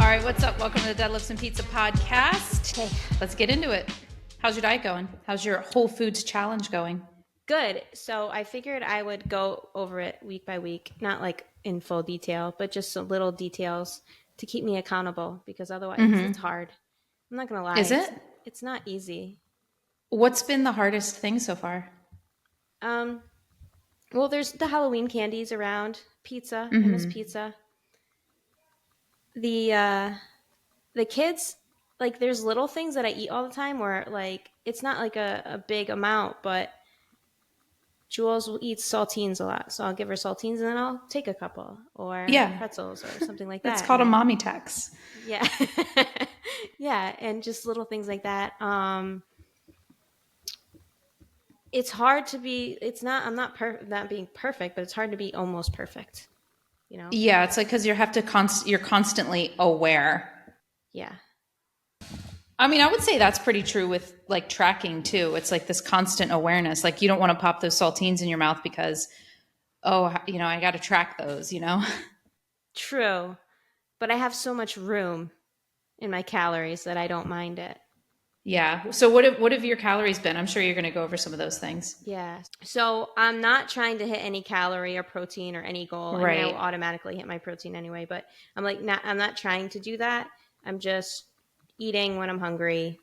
right, what's up? Welcome to the Deadlifts and Pizza podcast. Hey. Let's get into it. How's your diet going? How's your Whole Foods challenge going? Good. So I figured I would go over it week by week, not like in full detail, but just some little details to keep me accountable because otherwise it's hard. I'm not going to lie. Is it? It's not easy. What's been the hardest thing so far? Well, there's the Halloween candies around. Pizza. I miss pizza. The kids, like there's little things that I eat all the time where like it's not like a big amount, but Jules eats saltines a lot. So I'll give her saltines and then I'll take a couple or pretzels or something like that. It's called a mommy tax. Yeah. Yeah. And just little things like that. It's hard to be, I'm not being perfect, but it's hard to be almost perfect. You know? Yeah, it's like because you're constantly aware. Yeah. I mean, I would say that's pretty true with like tracking too. It's like this constant awareness. Like you don't want to pop those saltines in your mouth because, I got to track those, True. But I have so much room in my calories that I don't mind it. Yeah. So what have your calories been? I'm sure you're going to go over some of those things. Yeah. So I'm not trying to hit any calorie or protein or any goal. Right. I mean, I will automatically hit my protein anyway, but I'm not trying to do that. I'm just eating when I'm hungry,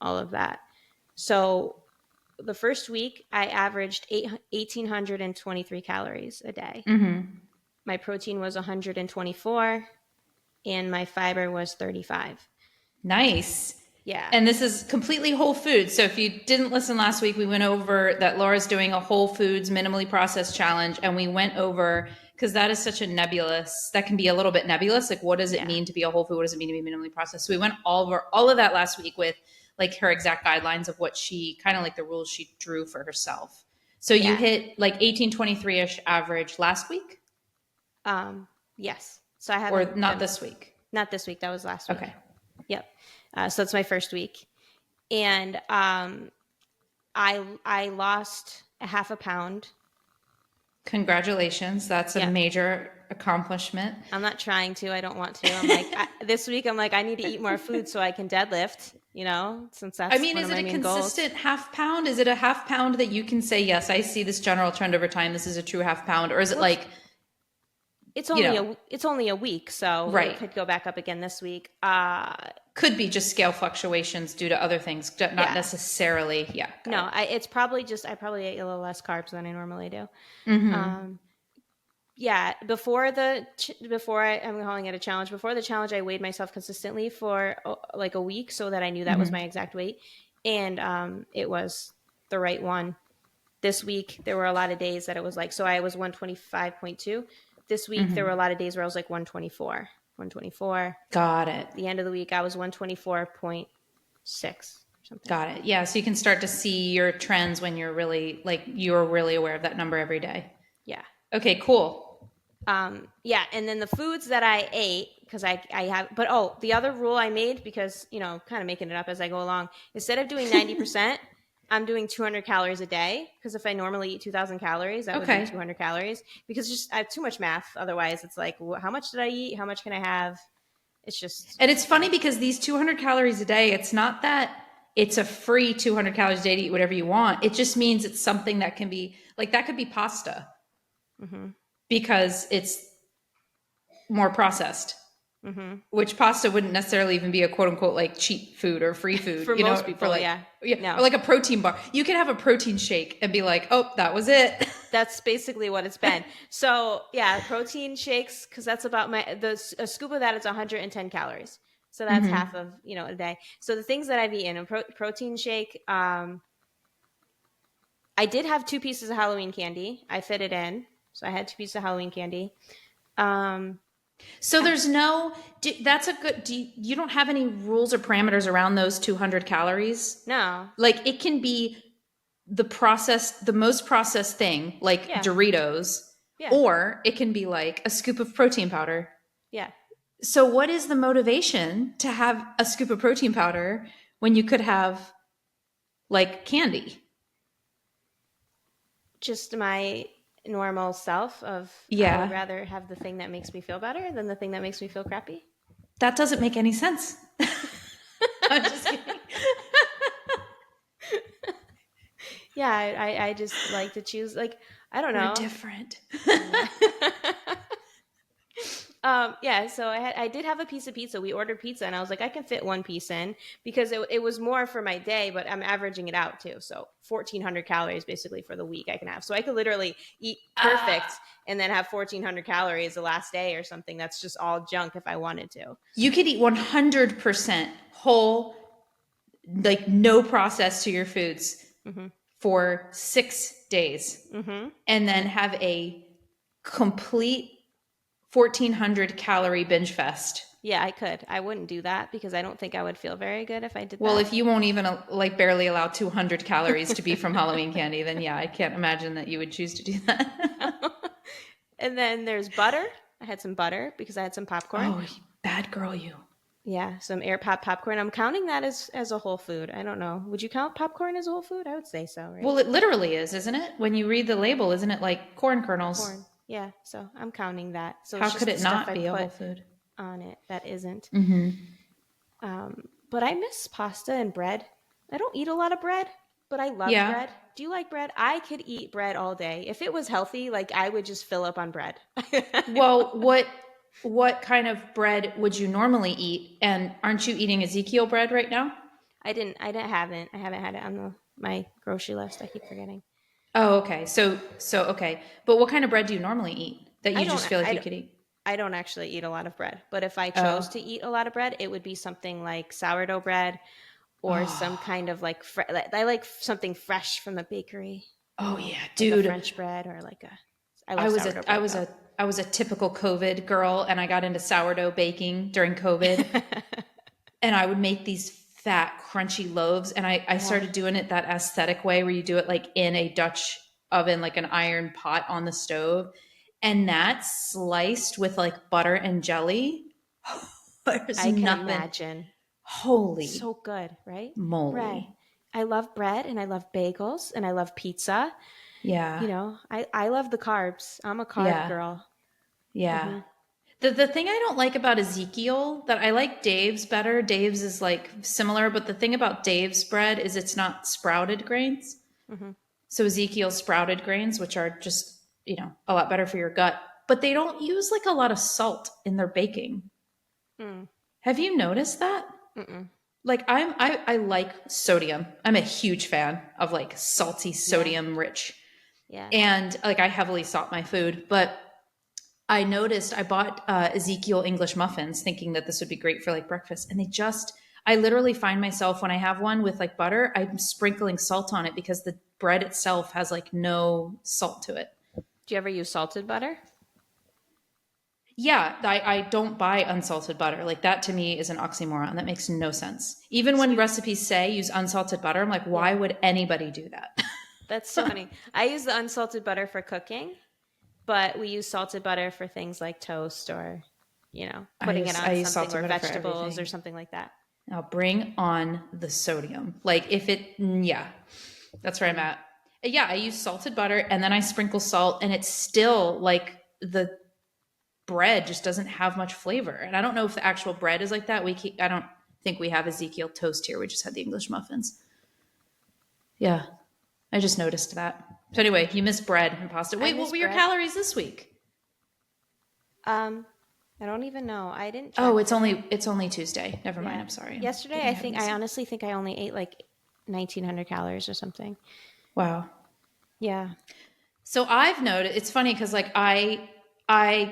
all of that. So the first week I averaged 1,823 calories a day. Mm-hmm. My protein was 124 and my fiber was 35. Nice. Yeah. And this is completely whole foods. So if you didn't listen last week, we went over that Laura's doing a whole foods minimally processed challenge. And we went over, because that is such a that can be a little bit nebulous. Like, what does it mean to be a whole food? What does it mean to be minimally processed? So we went over all of that last week with like her exact guidelines of what she kind of like the rules she drew for herself. So you hit like 1823-ish average last week? Yes. So I have Or not this week? Not this week. That was last week. Okay. Yep. So it's my first week. And I lost a half a pound. Congratulations. That's a major accomplishment. I'm not trying to. I don't want to. I'm like, this week I'm like, I need to eat more food so I can deadlift, since that's one is of my it a main consistent goals. half pound? Is it a half pound that you can say, yes, I see this general trend over time. This is a true half pound. Or is it like... It's only a week, so it could go back up again this week. Could be just scale fluctuations due to other things, not necessarily. Yeah. No, it's probably just I probably ate a little less carbs than I normally do. Mm-hmm. Before I'm calling it a challenge. Before the challenge, I weighed myself consistently for like a week so that I knew that was my exact weight, and it was the right one. This week there were a lot of days that it was like so I was 125.2. This week, there were a lot of days where I was like 124. Got it. At the end of the week, I was 124.6 or something. Got it. Yeah. So you can start to see your trends when you're really aware of that number every day. Yeah. Okay, cool. Yeah. And then the foods that I ate, because I have, but the other rule I made, because, kind of making it up as I go along, instead of doing 90%, I'm doing 200 calories a day because if I normally eat 2,000 calories, that would be 200 calories because I have too much math. Otherwise, it's like, how much did I eat? How much can I have? It's just. And it's funny because these 200 calories a day, it's not that it's a free 200 calories a day to eat whatever you want. It just means it's something that can be like that could be pasta because it's more processed. Mm-hmm. Which pasta wouldn't necessarily even be a quote unquote like cheap food or free food for most people. No. Or like a protein bar. You can have a protein shake and be like, oh, that was it. That's basically what it's been. So yeah, protein shakes because that's about a scoop of that is 110 calories. So that's half of a day. So the things that I've eaten a protein shake. I did have 2 pieces of Halloween candy. I fit it in, so I had 2 pieces of Halloween candy. So there's you don't have any rules or parameters around those 200 calories? No. Like it can be the most processed thing, like Doritos, or it can be like a scoop of protein powder. Yeah. So what is the motivation to have a scoop of protein powder when you could have like candy? Just my normal self of I would rather have the thing that makes me feel better than the thing that makes me feel crappy. That doesn't make any sense. I'm just kidding. Yeah, I just like to choose, like, I don't We're know. different. Yeah, so I did have a piece of pizza. We ordered pizza, and I was like, I can fit one piece in because it was more for my day, but I'm averaging it out too. So 1,400 calories basically for the week I can have. So I could literally eat perfect and then have 1,400 calories the last day or something. That's just all junk if I wanted to. You could eat 100% whole, like no process to your foods for 6 days, and then have a complete 1,400 calorie binge fest. Yeah, I could. I wouldn't do that because I don't think I would feel very good if I did Well, that. if you won't even like barely allow 200 calories to be from Halloween candy, then yeah, I can't imagine that you would choose to do that. And then there's butter. I had some butter because I had some popcorn. Oh, bad girl, you. Yeah, some air pop popcorn. I'm counting that as a whole food. I don't know. Would you count popcorn as a whole food? I would say so, right? Well, it literally is, isn't it? When you read the label, isn't it like corn kernels? Corn. Yeah, so I'm counting that. So How it's just could the it stuff not I be a put whole food? on it that isn't. Mm-hmm. But I miss pasta and bread. I don't eat a lot of bread, but I love bread. Do you like bread? I could eat bread all day. If it was healthy, like I would just fill up on bread. Well, what kind of bread would you normally eat? And aren't you eating Ezekiel bread right now? I haven't had it on my grocery list. I keep forgetting. Oh, okay. So okay. But what kind of bread do you normally eat that you just feel like you could eat? I don't actually eat a lot of bread, but if I Oh. chose to eat a lot of bread, it would be something like sourdough bread or some kind of like I like something fresh from the bakery. Oh yeah, like dude. a French bread or like a. I was a typical COVID girl, and I got into sourdough baking during COVID, and I would make these fat, crunchy loaves, and I started doing it that aesthetic way where you do it like in a Dutch oven, like an iron pot on the stove, and that sliced with like butter and jelly. There's I can nothing. imagine. Holy So good, right? moly. Bread. I love bread and I love bagels and I love pizza. Yeah. You know, I love the carbs. I'm a carb girl. Yeah. The thing I don't like about Ezekiel, that I like Dave's better. Dave's is like similar, but the thing about Dave's bread is it's not sprouted grains. So Ezekiel's sprouted grains, which are just, a lot better for your gut, but they don't use like a lot of salt in their baking. Have you noticed that? Like I like sodium. I'm a huge fan of like salty, sodium rich. Yeah. And like I heavily salt my food, but I noticed I bought Ezekiel English muffins thinking that this would be great for like breakfast. And I literally find myself when I have one with like butter, I'm sprinkling salt on it because the bread itself has like no salt to it. Do you ever use salted butter? Yeah, I don't buy unsalted butter. Like that to me is an oxymoron. That makes no sense. Even when recipes say use unsalted butter, I'm like, why would anybody do that? That's so funny. I use the unsalted butter for cooking, but we use salted butter for things like toast or, putting it on something or vegetables or something like that. Now bring on the sodium. Like that's where I'm at. Yeah, I use salted butter and then I sprinkle salt and it's still like the bread just doesn't have much flavor. And I don't know if the actual bread is like that. I don't think we have Ezekiel toast here. We just had the English muffins. Yeah, I just noticed that. So anyway, you miss bread and pasta. Wait, what were your calories this week? I don't even know. I didn't. Oh, it's only Tuesday. Never mind. I'm sorry. Yesterday, I honestly think I only ate like 1,900 calories or something. Wow. Yeah. So I've noticed, it's funny because like I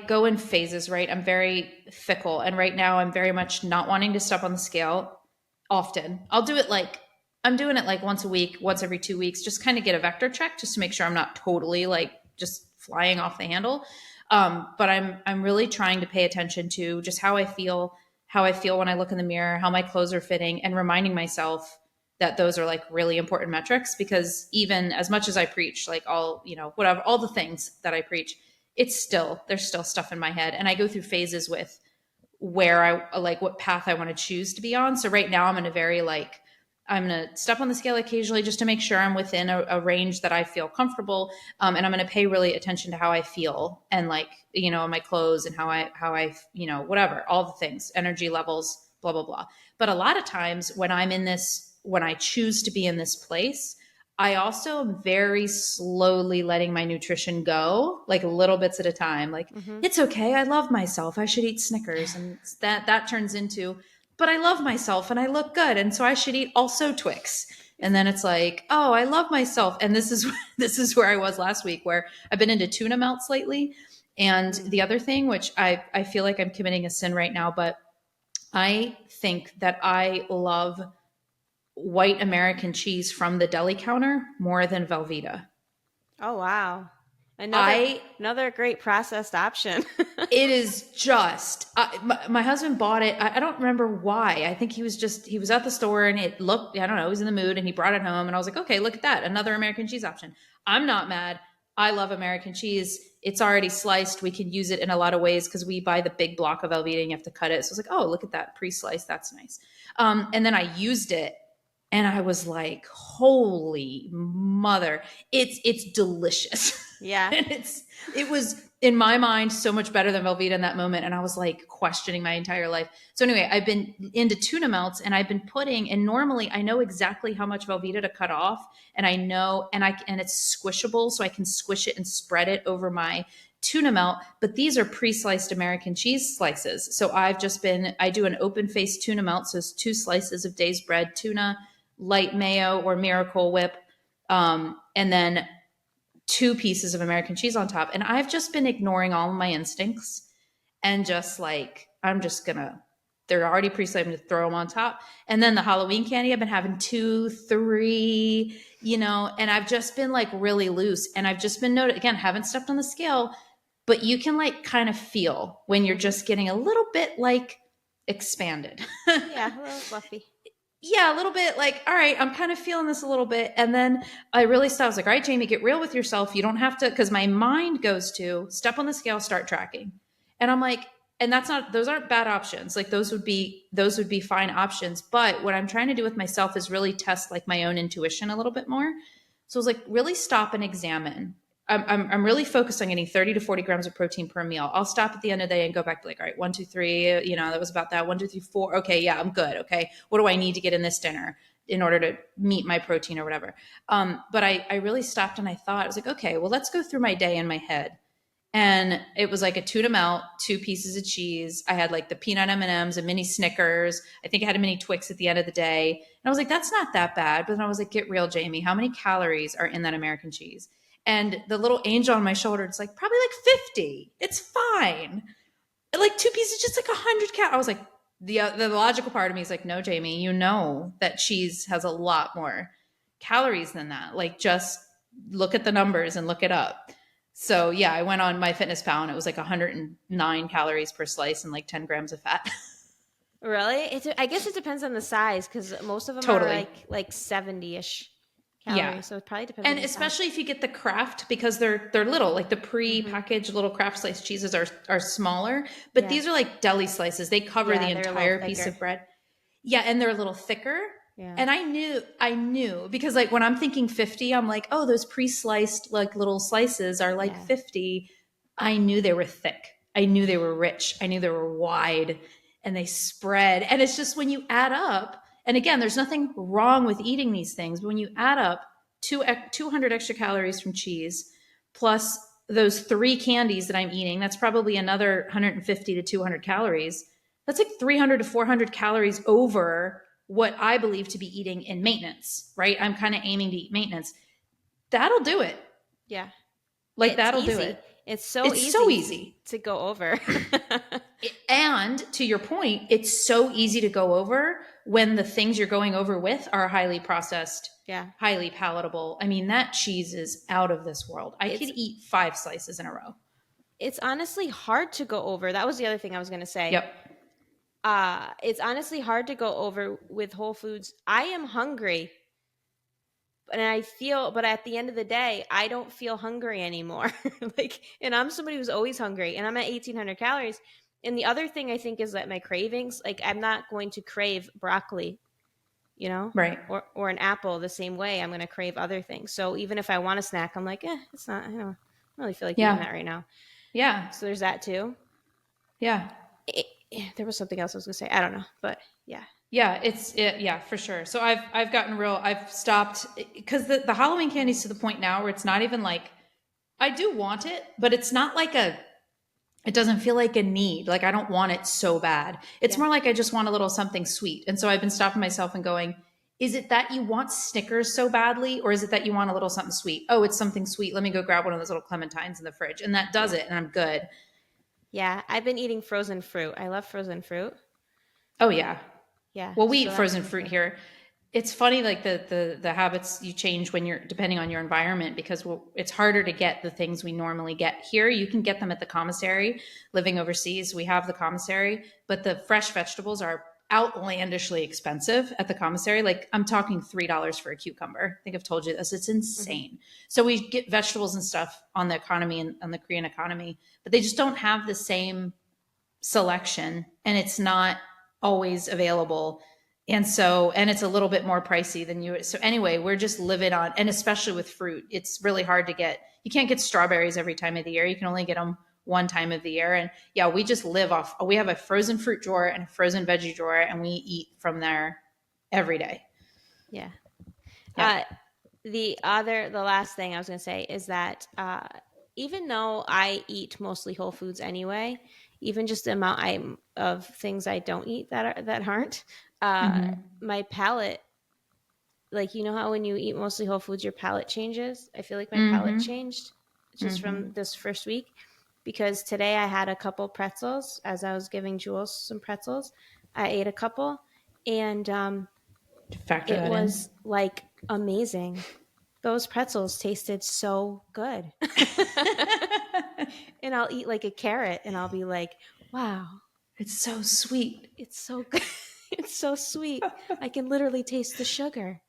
go in phases, right? I'm very fickle. And right now I'm very much not wanting to step on the scale often. I'm doing it like once a week, once every 2 weeks, just kind of get a vector check just to make sure I'm not totally like just flying off the handle. But I'm really trying to pay attention to just how I feel when I look in the mirror, how my clothes are fitting, and reminding myself that those are like really important metrics, because even as much as I preach, like all the things that I preach, there's still stuff in my head. And I go through phases with where I like what path I want to choose to be on. So right now I'm in a very like, I'm going to step on the scale occasionally just to make sure I'm within a range that I feel comfortable. And I'm going to pay really attention to how I feel and like, my clothes and how I, whatever, all the things, energy levels, blah, blah, blah. But a lot of times when when I choose to be in this place, I also am very slowly letting my nutrition go, like little bits at a time. Like, Mm-hmm. it's okay. I love myself. I should eat Snickers. And that turns into, but I love myself and I look good. And so I should eat also Twix. And then it's like, oh, I love myself. And this is this is where I was last week, where I've been into tuna melts lately. And the other thing, which I feel like I'm committing a sin right now, but I think that I love white American cheese from the deli counter more than Velveeta. Oh wow. Another I another great processed option. It is just my husband bought it. I don't remember why. I think he was at the store and it looked, I don't know, he was in the mood and he brought it home and I was like, okay, look at that, another American cheese option. I'm not mad. I love American cheese. It's already sliced. We can use it in a lot of ways because we buy the big block of Velveeta and you have to cut it. So I was like, oh, look at that pre-sliced. That's nice. And then I used it and I was like, holy mother, it's delicious. Yeah. And it was in my mind so much better than Velveeta in that moment. And I was like questioning my entire life. So anyway, I've been into tuna melts and I've been putting, and normally I know exactly how much Velveeta to cut off. And I know, and it's squishable. So I can squish it and spread it over my tuna melt, but these are pre-sliced American cheese slices. So I do an open faced tuna melt. So it's 2 slices of day's bread, tuna, light mayo or Miracle Whip, and then 2 pieces of American cheese on top. And I've just been ignoring all of my instincts and just like, they're already pre-sliced, I'm going to throw them on top. And then the Halloween candy, I've been having 2, 3, and I've just been like really loose. And I've just been again, haven't stepped on the scale, but you can like kind of feel when you're just getting a little bit like expanded. Yeah, a little fluffy. Yeah, a little bit like, all right, I'm kind of feeling this a little bit. And then I really stopped. I was like, all right, Jamie, get real with yourself. You don't have to, because my mind goes to step on the scale, start tracking. And I'm like, and those aren't bad options. Like those would be fine options. But what I'm trying to do with myself is really test like my own intuition a little bit more. So I was like, really stop and examine. I'm really focused on getting 30 to 40 grams of protein per meal. I'll stop at the end of the day and go back to like, all right, 1, 2, 3, that was about that. 1, 2, 3, 4. Okay. Yeah, I'm good. Okay. What do I need to get in this dinner in order to meet my protein or whatever? But I really stopped and I thought, I was like, okay, well, let's go through my day in my head. And it was like a tuna melt, 2 pieces of cheese. I had like the peanut M&Ms, a mini Snickers. I think I had a mini Twix at the end of the day. And I was like, that's not that bad. But then I was like, get real, Jamie. How many calories are in that American cheese? And the little angel on my shoulder, it's like, probably like 50. It's fine. And like 2 pieces, just like 100 calories. I was like, the logical part of me is like, no, Jamie, you know that cheese has a lot more calories than that. Like just look at the numbers and look it up. So yeah, I went on MyFitnessPal and it was like 109 calories per slice and like 10 grams of fat. Really? I guess it depends on the size because most of them Totally. are like 70-ish calories. Yeah. So it probably depends on And the especially size. if you get the Kraft, because they're little, like the Mm-hmm. pre-packaged little Kraft sliced cheeses are smaller, but Yeah. these are like deli slices. They cover the Yeah, they're a little entire piece thicker. of bread. Yeah, and they're a little thicker. Yeah. And I knew because like when I'm thinking 50, I'm like, oh, those pre-sliced like little slices are like Yeah. 50. I knew they were thick. I knew they were rich. I knew they were wide and they spread. And it's just when you add up, and again, there's nothing wrong with eating these things, but when you add up 200 extra calories from cheese plus those 3 candies that I'm eating, that's probably another 150 to 200 calories. That's like 300 to 400 calories over what I believe to be eating in maintenance, right? I'm kind of aiming to eat maintenance. That'll do it. Yeah. Like It's that'll do easy. it. It's so It's so easy easy. to go over. And to your point, it's so easy to go over when the things you're going over with are highly processed, Yeah. highly palatable. I mean, that cheese is out of this world. I It's could eat 5 slices in a row. it's honestly hard to go over. That was the other thing I was going to say. Yep. It's honestly hard to go over with Whole Foods. I am hungry, and but at the end of the day, I don't feel hungry anymore. And I'm somebody who's always hungry, and I'm at 1,800 calories. And the other thing I think is that my cravings, like I'm not going to crave broccoli, you know, Right. or an apple the same way. I'm going to crave other things. So even if I want a snack, I'm like, it's not, I don't really feel like eating Yeah. that right now. Yeah. So there's that too. Yeah. There was something else I was going to say. I don't know, but yeah. Yeah, yeah, for sure. So I've gotten real, I've stopped because the Halloween candy's to the point now where it's not even like I do want it, but it's not like it doesn't feel like a need. Like I don't want it so bad. It's Yeah. more like I just want a little something sweet. And so I've been stopping myself and going, is it that you want Snickers so badly, or is it that you want a little something sweet? Oh, it's something sweet. Let me go grab one of those little clementines in the fridge. And that does Yeah. it, and I'm good. Yeah. I've been eating frozen fruit. I love frozen fruit. Oh yeah. Yeah. Well, we So eat that's frozen been fruit good. here. It's funny, like the habits you change when you're depending on your environment, because it's harder to get the things we normally get here. You can get them at the commissary. Living overseas, we have the commissary, but the fresh vegetables are outlandishly expensive at the commissary. Like I'm talking $3 for a cucumber. I think I've told you this. It's Mm-hmm. insane. So we get vegetables and stuff on the economy and on the Korean economy, but they just don't have the same selection, and it's not always available. And so, and it's a little bit more pricey than you. So anyway, we're just living on, and especially with fruit, it's really hard to get. You can't get strawberries every time of the year. You can only get them one time of the year. And yeah, we just live off, we have a frozen fruit drawer and a frozen veggie drawer, and we eat from there every day. Yeah. Yeah. Uh, the last thing I was going to say is that even though I eat mostly whole foods anyway, even just the amount of things I don't eat that aren't, Mm-hmm. my palate, like, you know how when you eat mostly whole foods, your palate changes? I feel like my palate Mm-hmm. changed just Mm-hmm. from this first week, because today I had a couple pretzels as I was giving Jules some pretzels. I ate a couple, and Factor it that in. was like amazing. Those pretzels tasted so good. And I'll eat like a carrot and I'll be like, wow, It's so sweet. it's so good. It's so sweet. I can literally taste the sugar.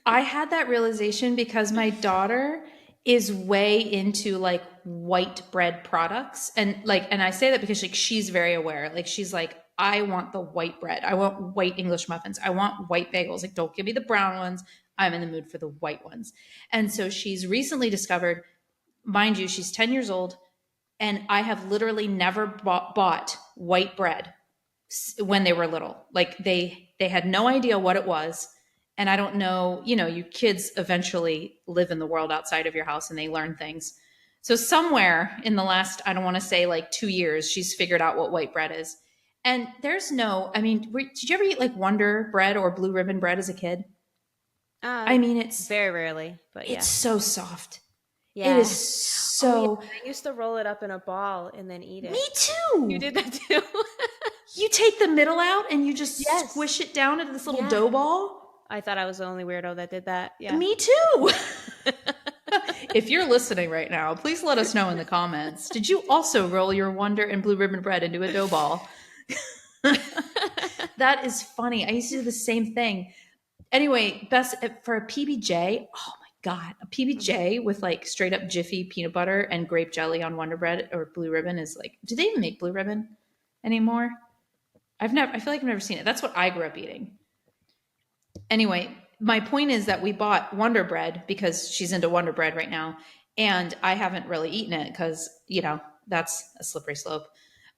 I had that realization because my daughter is way into like white bread products, and I say that because like she's very aware. Like she's like, I want the white bread. I want white English muffins. I want white bagels. Like don't give me the brown ones. I'm in the mood for the white ones. And so she's recently discovered, mind you, she's 10 years old, and I have literally never bought white bread when they were little. Like they had no idea what it was. And I don't know, you know, you kids eventually live in the world outside of your house and they learn things. So somewhere in the last, I don't want to say like 2 years, she's figured out what white bread is. And there's no, I mean, did you ever eat like Wonder bread or Blue Ribbon bread as a kid? Uh, I mean, it's Very rarely, but it's yeah. so soft. It is Yeah. Oh yeah. so. I used to roll it up in a ball and then eat Me it. You too. did that too? You take the middle out and you just Yes. squish it down into this little Yeah. dough ball. I thought I was the only weirdo that did that. Yeah. Me too. If you're listening right now, please let us know in the comments. Did you also roll your Wonder and Blue Ribbon bread into a dough ball? That is funny. I used to do the same thing. Anyway, best for a PBJ. Oh my God. A Mhm. PBJ with like straight up Jiffy peanut butter and grape jelly on Wonder Bread or Blue Ribbon is like, do they even make Blue Ribbon anymore? I feel like I've never seen it. That's what I grew up eating. Anyway, my point is that we bought Wonder Bread because she's into Wonder Bread right now. And I haven't really eaten it because, you know, that's a slippery slope.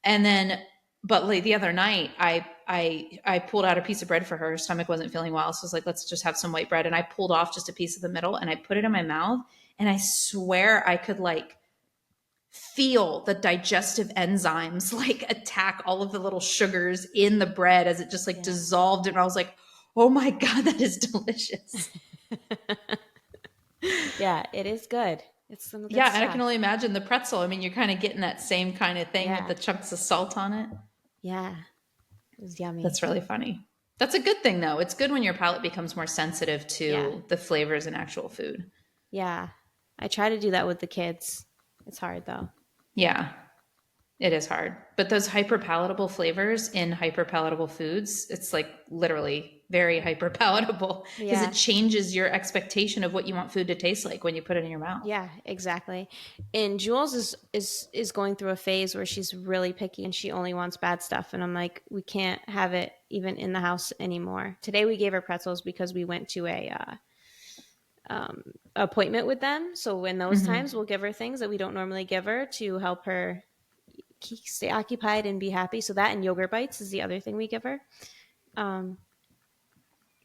And then, but like the other night, I pulled out a piece of bread for her. Her stomach wasn't feeling well. So I was like, let's just have some white bread. And I pulled off just a piece of the middle and I put it in my mouth. And I swear I could like feel the digestive enzymes like attack all of the little sugars in the bread as it just like Yeah. dissolved. And I was like, oh my God, that is delicious. Yeah, it is good. It's some good Yeah. And I can stuff. only imagine the pretzel. I mean, you're kind of getting that same kind of thing with Yeah. the chunks of salt on it. Yeah. It was yummy. That's really funny. That's a good thing, though. It's good when your palate becomes more sensitive Yeah. to the flavors in actual food. Yeah. I try to do that with the kids. It's hard though. Yeah, it is hard. But those hyper palatable flavors in hyper palatable foods, it's like literally very hyper palatable because it Yeah. changes your expectation of what you want food to taste like when you put it in your mouth. Yeah, exactly. And Jules is going through a phase where she's really picky and she only wants bad stuff. And I'm like, we can't have it even in the house anymore. Today we gave her pretzels because we went to a appointment with them. So in those times, we'll give her things that we don't normally give her to help her stay occupied and be happy. So that and yogurt bites is the other thing we give her. Um,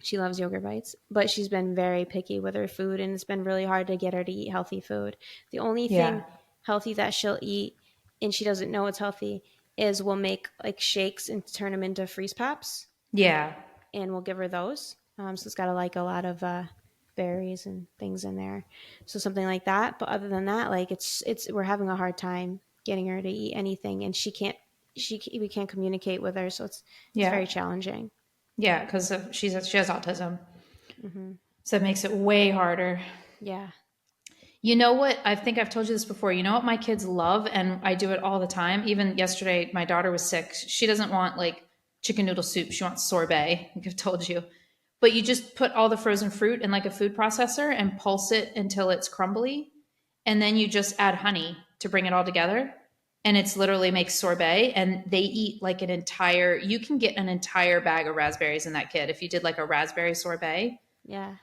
she loves yogurt bites, but she's been very picky with her food, and it's been really hard to get her to eat healthy food. The only Yeah. thing healthy that she'll eat, and she doesn't know it's healthy, is we'll make like shakes and turn them into freeze pops, Yeah. and we'll give her those. So it's got a lot of berries and things in there, so something like that. But other than that, like it's we're having a hard time getting her to eat anything, and we can't communicate with her, so it's Yeah. very challenging. Yeah. Because she has autism. Hmm. So it makes it way harder. Yeah. You know what? I think I've told you this before. You know what my kids love? And I do it all the time. Even yesterday, my daughter was sick. She doesn't want like chicken noodle soup. She wants sorbet. I think I've told you. But you just put all the frozen fruit in like a food processor and pulse it until it's crumbly. And then you just add honey to bring it all together. And it's literally makes sorbet. And they eat like you can get an entire bag of raspberries in that kid if you did like a raspberry sorbet. Yeah.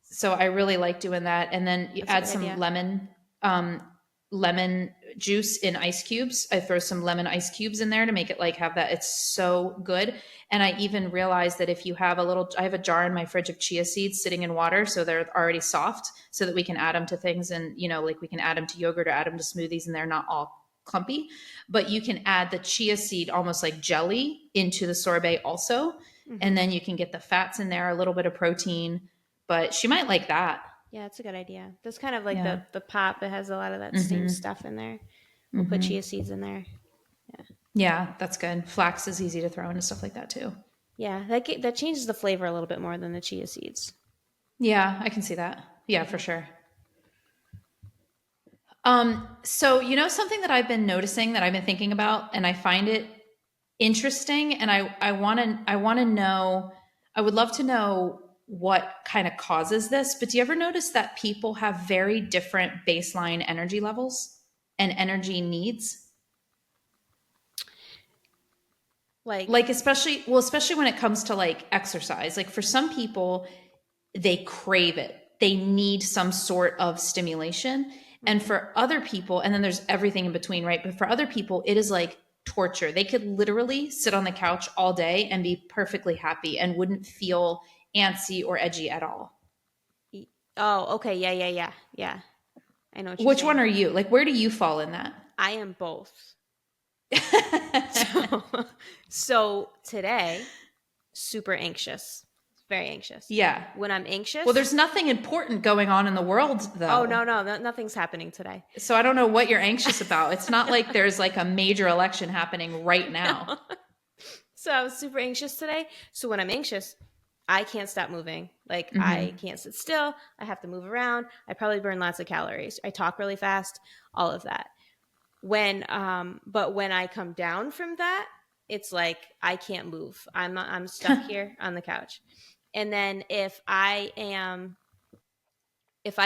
So I really like doing that. And then you That's a add good some idea. lemon juice in ice cubes. I throw some lemon ice cubes in there to make it like have that. It's so good. And I even realized that if you have I have a jar in my fridge of chia seeds sitting in water, so they're already soft, so that we can add them to things, and like we can add them to yogurt or add them to smoothies, and they're not all clumpy. But you can add the chia seed almost like jelly into the sorbet also, and Hmm. then you can get the fats in there, a little bit of protein. But she might like that. Yeah, it's a good idea. That's kind of like Yeah. the pop. It has a lot of that same Mm-hmm. stuff in there. We'll put Mm-hmm. chia seeds in there. Yeah. Yeah, that's good. Flax is easy to throw into stuff like that too. Yeah, that changes the flavor a little bit more than the chia seeds. Yeah, I can see that. Yeah, for sure. So something that I've been noticing that I've been thinking about, and I find it interesting, and I want to know. I would love to know what kind of causes this. But do you ever notice that people have very different baseline energy levels and energy needs? Like, Like especially when it comes to like exercise. Like for some people, they crave it. They need some sort of stimulation. And mhm. for other people, and then there's everything in between, right? But for other people, it is like torture. They could literally sit on the couch all day and be perfectly happy and wouldn't feel antsy or edgy at all. Oh, okay, yeah, yeah, yeah, yeah. I know what you're Which one saying. are you? Like, where do you fall in that? I am both. So, so today, super anxious, very anxious. Yeah. When I'm Well, anxious, there's nothing important going on in the world, oh though. no, no, nothing's happening today. So I don't know what you're anxious about. It's not like there's like a major election happening right now. So I was super anxious today. So when I'm anxious, I can't stop moving. Like I Hmm. can't sit still. I have to move around. I probably burn lots of calories. I talk really fast, all of that. But when I come down from that, it's like I can't move. I'm stuck here on the couch. And then if I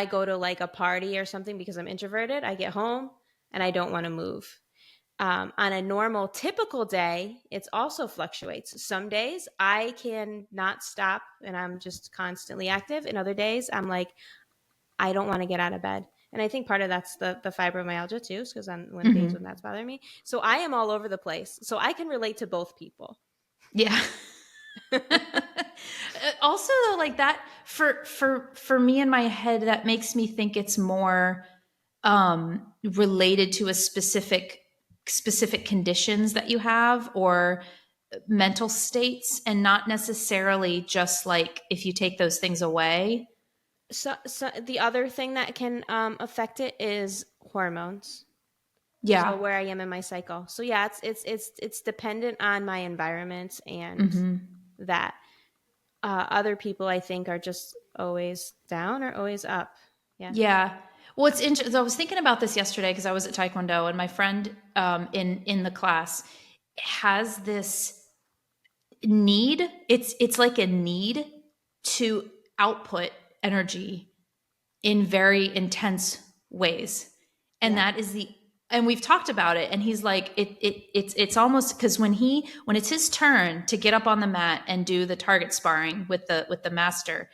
go to like a party or something because I'm introverted, I get home and I don't want to move. On a normal, typical day, it also fluctuates. Some days I can not stop and I'm just constantly active. And other days I'm like, I don't want to get out of bed. And I think part of that's the fibromyalgia too, because on when days when Hmm. that's bothering me. So I am all over the place. So I can relate to both people. Yeah. Also, though, like that for me in my head, that makes me think it's more related to a specific conditions that you have or mental states, and not necessarily just like if you take those things away. So the other thing that can affect it is hormones. So Yeah. where I am in my cycle. So yeah, it's dependent on my environment and Hmm. that. Other people I think are just always down or always up. Yeah. Yeah. Well, it's interesting. I was thinking about this yesterday because I was at Taekwondo, and my friend in the class has this. need. It's like a need to output energy in very intense ways. And Yeah. that is and we've talked about it, and he's like it's almost because when it's his turn to get up on the mat and do the target sparring with the master,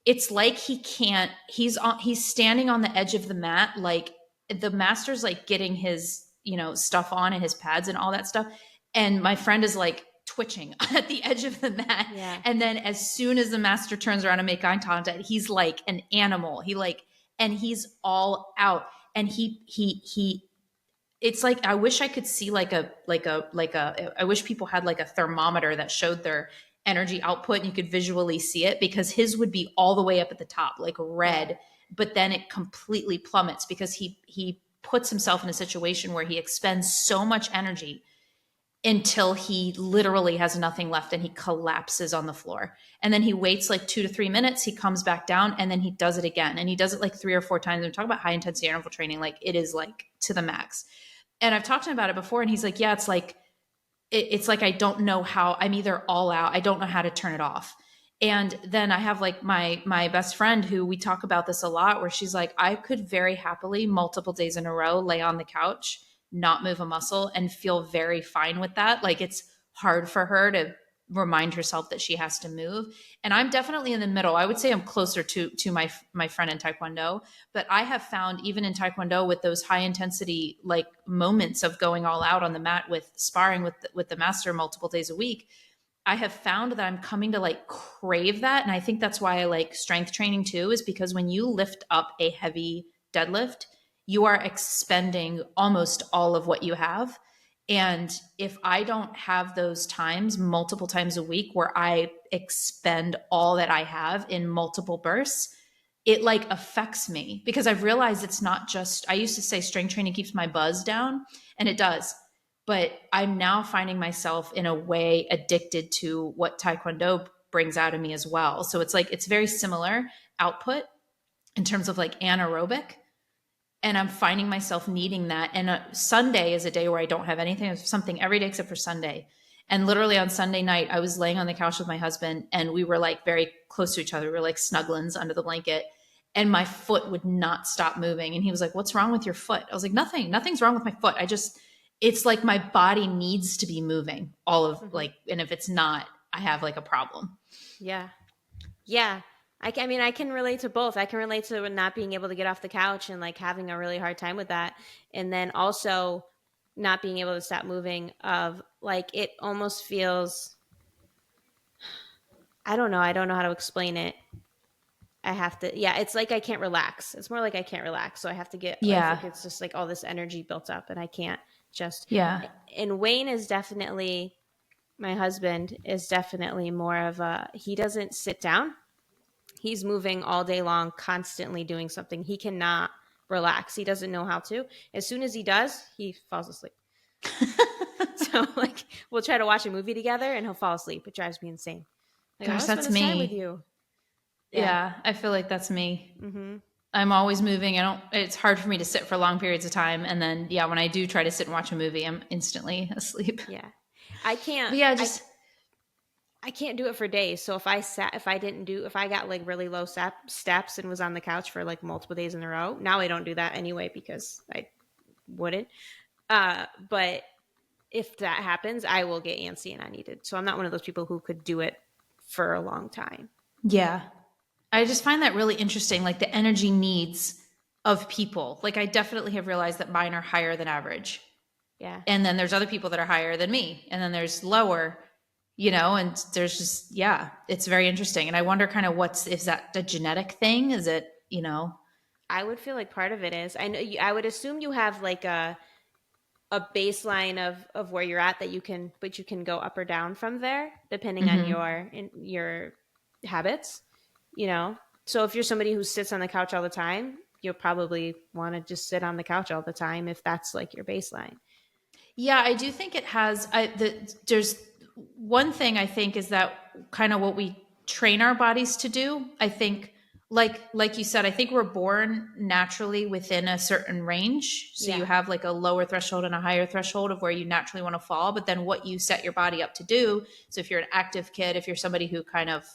it's like he's standing on the edge of the mat, like the master's like getting his, stuff on and his pads and all that stuff, and my friend is like twitching at the edge of the mat. Yeah. And then as soon as the master turns around and make eye contact, he's like an animal. And he's all out. And he it's like, I wish I could see I wish people had like a thermometer that showed their energy output and you could visually see it, because his would be all the way up at the top, like red, but then it completely plummets because he puts himself in a situation where he expends so much energy until he literally has nothing left and he collapses on the floor. And then he waits like 2 to 3 minutes, he comes back down, and then he does it again. And he does it like 3 or 4 times. And we talk about high intensity interval training, like it is like to the max. And I've talked to him about it before, and he's like, yeah, it's like I don't know how. I'm either all out, I don't know how to turn it off. And then I have like my best friend, who we talk about this a lot, where she's like, I could very happily multiple days in a row lay on the couch, not move a muscle, and feel very fine with that. Like it's hard for her to remind herself that she has to move. And I'm definitely in the middle. I would say I'm closer to my friend in Taekwondo, but I have found even in Taekwondo, with those high intensity like moments of going all out on the mat with sparring with the master multiple days a week, I have found that I'm coming to like crave that. And I think that's why I like strength training too, is because when you lift up a heavy deadlift, you are expending almost all of what you have. And if I don't have those times multiple times a week where I expend all that I have in multiple bursts, it like affects me, because I've realized it's not just, I used to say strength training keeps my buzz down, and it does. But I'm now finding myself in a way addicted to what Taekwondo brings out of me as well. So it's like, it's very similar output in terms of like anaerobic, and I'm finding myself needing that. And Sunday is a day where I don't have anything. I have something every day except for Sunday. And literally on Sunday night, I was laying on the couch with my husband, and we were like very close to each other. We were like snugglings under the blanket, and my foot would not stop moving. And he was like, "What's wrong with your foot?" I was like, nothing's wrong with my foot. It's like my body needs to be moving all of like, and if it's not, I have like a problem. Yeah. Yeah. I mean, I can relate to both. I can relate to not being able to get off the couch and like having a really hard time with that. And then also not being able to stop moving, of like, it almost feels, I don't know. I don't know how to explain it. I have to, yeah, it's like I can't relax. It's more like I can't relax. So I have to get, I Yeah. think it's just like all this energy built up, and I can't just, Yeah. and Wayne is definitely, my husband is definitely more of a, he doesn't sit down. He's moving all day long, constantly doing something. He cannot relax. He doesn't know how to. As soon as he does, he falls asleep. So like, we'll try to watch a movie together and he'll fall asleep. It drives me insane. Like, I Gosh, want to that's spend this time with me. you. Yeah. I feel like that's me. I'm always moving. It's hard for me to sit for long periods of time. And then, yeah, when I do try to sit and watch a movie, I'm instantly asleep. Yeah. I can't, But yeah, just, I can't do it for days. So if I got like really low steps and was on the couch for like multiple days in a row, now I don't do that anyway because I wouldn't. But if that happens, I will get antsy and I need it. So I'm not one of those people who could do it for a long time. yeah. I just find that really interesting, like the energy needs of people. Like I definitely have realized that mine are higher than average. Yeah. And then there's other people that are higher than me. And then there's lower, and there's just, yeah, it's very interesting. And I wonder kind of is that a genetic thing? Is it, I would feel like part of it is. I know. I would assume you have like a baseline of where you're at, but you can go up or down from there depending on your habits. So if you're somebody who sits on the couch all the time, you'll probably want to just sit on the couch all the time if that's like your baseline. Yeah, I do think it has. There's one thing I think is that kind of what we train our bodies to do. I think like you said, I think we're born naturally within a certain range. So Yeah. you have like a lower threshold and a higher threshold of where you naturally want to fall, but then what you set your body up to do. So if you're an active kid, if you're somebody who kind of,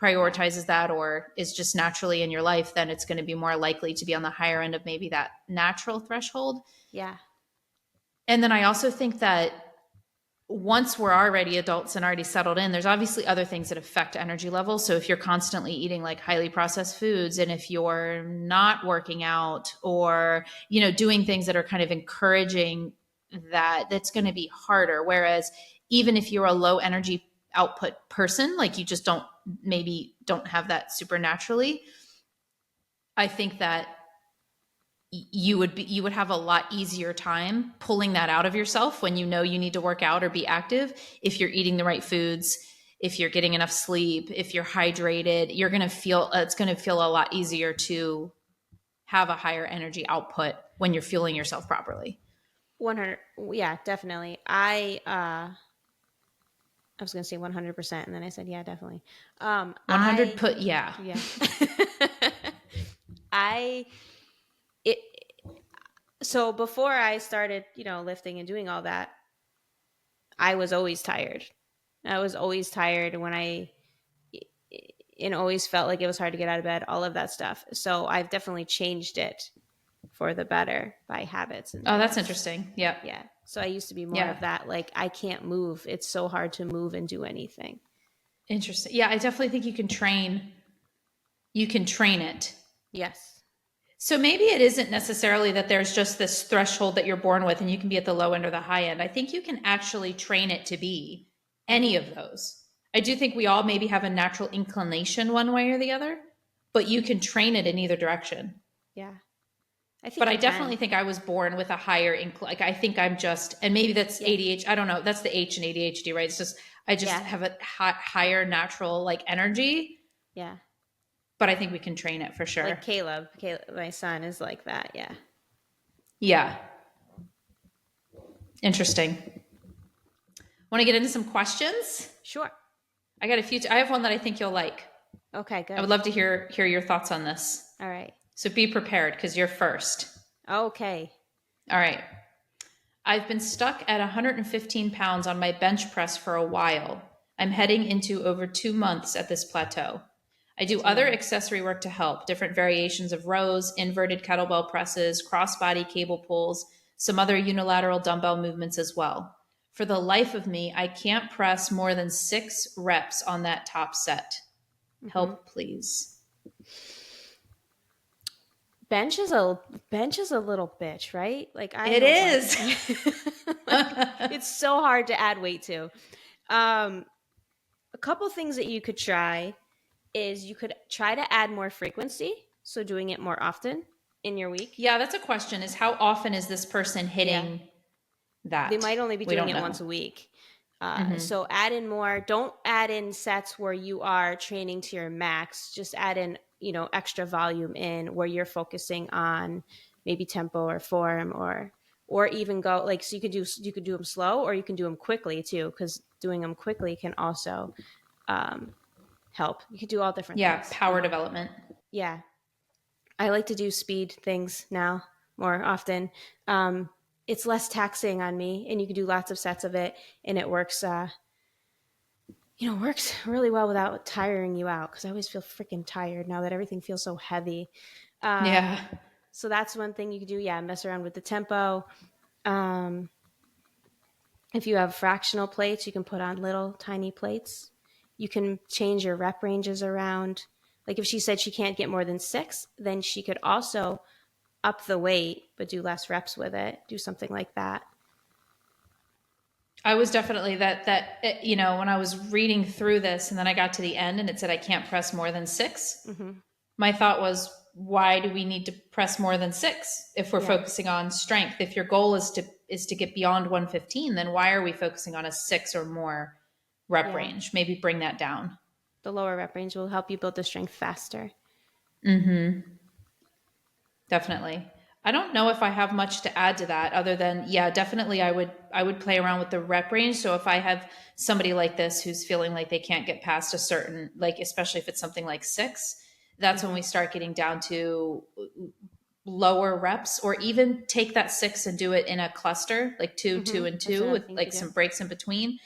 prioritizes that or is just naturally in your life, then it's going to be more likely to be on the higher end of maybe that natural threshold. Yeah. And then I also think that once we're already adults and already settled in, there's obviously other things that affect energy levels. So if you're constantly eating like highly processed foods, and if you're not working out or, doing things that are kind of encouraging that's going to be harder. Whereas even if you're a low energy output person, like you just don't have that supernaturally, I think that you would have a lot easier time pulling that out of yourself when you know you need to work out or be active. If you're eating the right foods, if you're getting enough sleep, if you're hydrated, you're going to feel, it's going to feel a lot easier to have a higher energy output when you're fueling yourself properly. 100. Yeah, definitely. I was going to say 100%. And then I said, yeah, definitely. 100 yeah. Yeah. So before I started, lifting and doing all that, I was always tired. I was always tired and always felt like it was hard to get out of bed, all of that stuff. So I've definitely changed it for the better by habits. Oh, that's interesting. Yeah. Yeah. So I used to be more of that. Like, I can't move. It's so hard to move and do anything. Interesting. Yeah. I definitely think you can train it. Yes. So maybe it isn't necessarily that there's just this threshold that you're born with and you can be at the low end or the high end. I think you can actually train it to be any of those. I do think we all maybe have a natural inclination one way or the other, but you can train it in either direction. Yeah. I definitely think I was born with a higher, like I think I'm just, and maybe that's ADHD. I don't know. That's the H in ADHD, right? It's just, I just have a higher natural like energy. Yeah. But I think we can train it for sure. Like Caleb, my son is like that. Yeah. Yeah. Interesting. Want to get into some questions? Sure. I got a few. I have one that I think you'll like. Okay, good. I would love to hear your thoughts on this. All right. So be prepared because you're first. Okay. All right. I've been stuck at 115 pounds on my bench press for a while. I'm heading into over 2 months at this plateau. I do other accessory work to help, different variations of rows, inverted kettlebell presses, crossbody cable pulls, some other unilateral dumbbell movements as well. For the life of me, I can't press more than 6 reps on that top set. Help, please. Bench is a little bitch, right? Like it is. It's so hard to add weight to. A couple things that you could try is you could try to add more frequency. So doing it more often in your week. Yeah, that's a question, is how often is this person hitting that? They might only be doing it once a week. So add in more. Don't add in sets where you are training to your max. Just add in, extra volume in where you're focusing on maybe tempo or form or even go like, so you could do them slow or you can do them quickly too. Cause doing them quickly can also, help. You could do all different things. Power development. Yeah. I like to do speed things now more often. It's less taxing on me and you can do lots of sets of it and it works, works really well without tiring you out. Cause I always feel freaking tired now that everything feels so heavy. So that's one thing you could do. Yeah. Mess around with the tempo. If you have fractional plates, you can put on little tiny plates. You can change your rep ranges around. Like if she said she can't get more than 6, then she could also up the weight, but do less reps with it. Do something like that. I was definitely that, when I was reading through this and then I got to the end and it said, I can't press more than 6. My thought was, why do we need to press more than 6 if we're focusing on strength? If your goal is to get beyond 115, then why are we focusing on a 6 or more rep range? Maybe bring that down. The lower rep range will help you build the strength faster. Definitely. I don't know if I have much to add to that other than, definitely I would play around with the rep range. So if I have somebody like this who's feeling like they can't get past a certain, like, especially if it's something like 6, That's when we start getting down to lower reps, or even take that 6 and do it in a cluster, like two, Mm-hmm. 2 and That's 2 another with thing to like do. some breaks in between.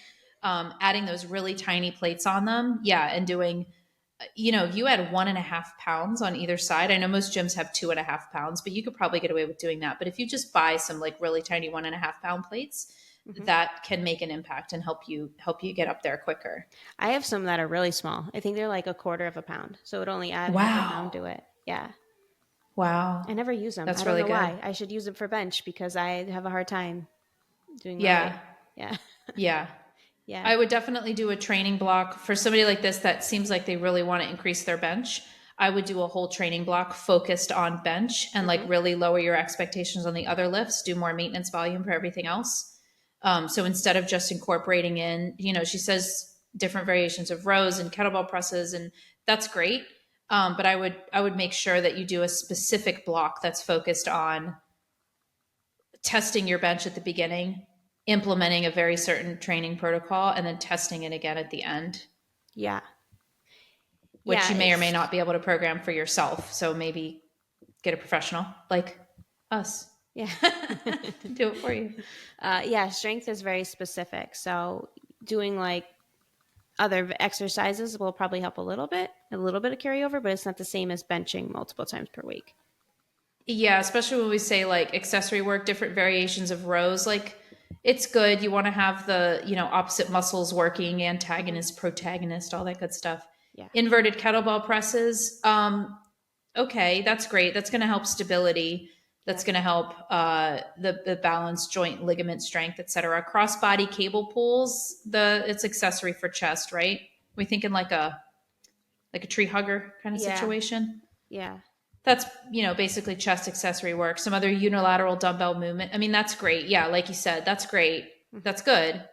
Adding those really tiny plates on them. Yeah. And doing, you had 1.5 pounds on either side. I know most gyms have 2.5 pounds, but you could probably get away with doing that. But if you just buy some like really tiny 1.5 pound plates, Mm-hmm. that can make an impact and help you get up there quicker. I have some that are really small. I think they're like 1/4 pound. So it would only add half a pound Wow. to it. Yeah. I Wow. never use them. I That's don't really know good. why. I should use them for bench because I have a hard time doing the weight. Yeah. Yeah. Yeah. Yeah. I would definitely do a training block for somebody like this that seems like they really want to increase their bench. I would do a whole training block focused on bench and like Mm-hmm. really lower your expectations on the other lifts, do more maintenance volume for everything else. So instead of just incorporating in, she says different variations of rows and kettlebell presses, and that's great. But I would make sure that you do a specific block that's focused on testing your bench at the beginning, implementing a very certain training protocol, and then testing it again at the end, Yeah. which Yeah. you may or may It's, not be able to program for yourself. So maybe get a professional like us yeah. to do it for you. Yeah. Strength is very specific. So doing like other exercises will probably help a little bit of carryover, but it's not the same as benching multiple times per week. Yeah, especially when we say like accessory work, different variations of rows, like it's good. You want to have the, opposite muscles working, Mm-hmm. antagonist, protagonist, all that good stuff. Yeah. Inverted kettlebell presses. Okay, that's great. That's going to help stability. That's Yeah. going to help the balance, joint, ligament strength, etc. Crossbody cable pulls. It's accessory for chest, right? We thinking like a tree hugger kind of Yeah. situation. Yeah. That's basically chest accessory work. Some other unilateral dumbbell movement. I mean, that's great. Yeah, like you said, that's great. Mm-hmm. That's good.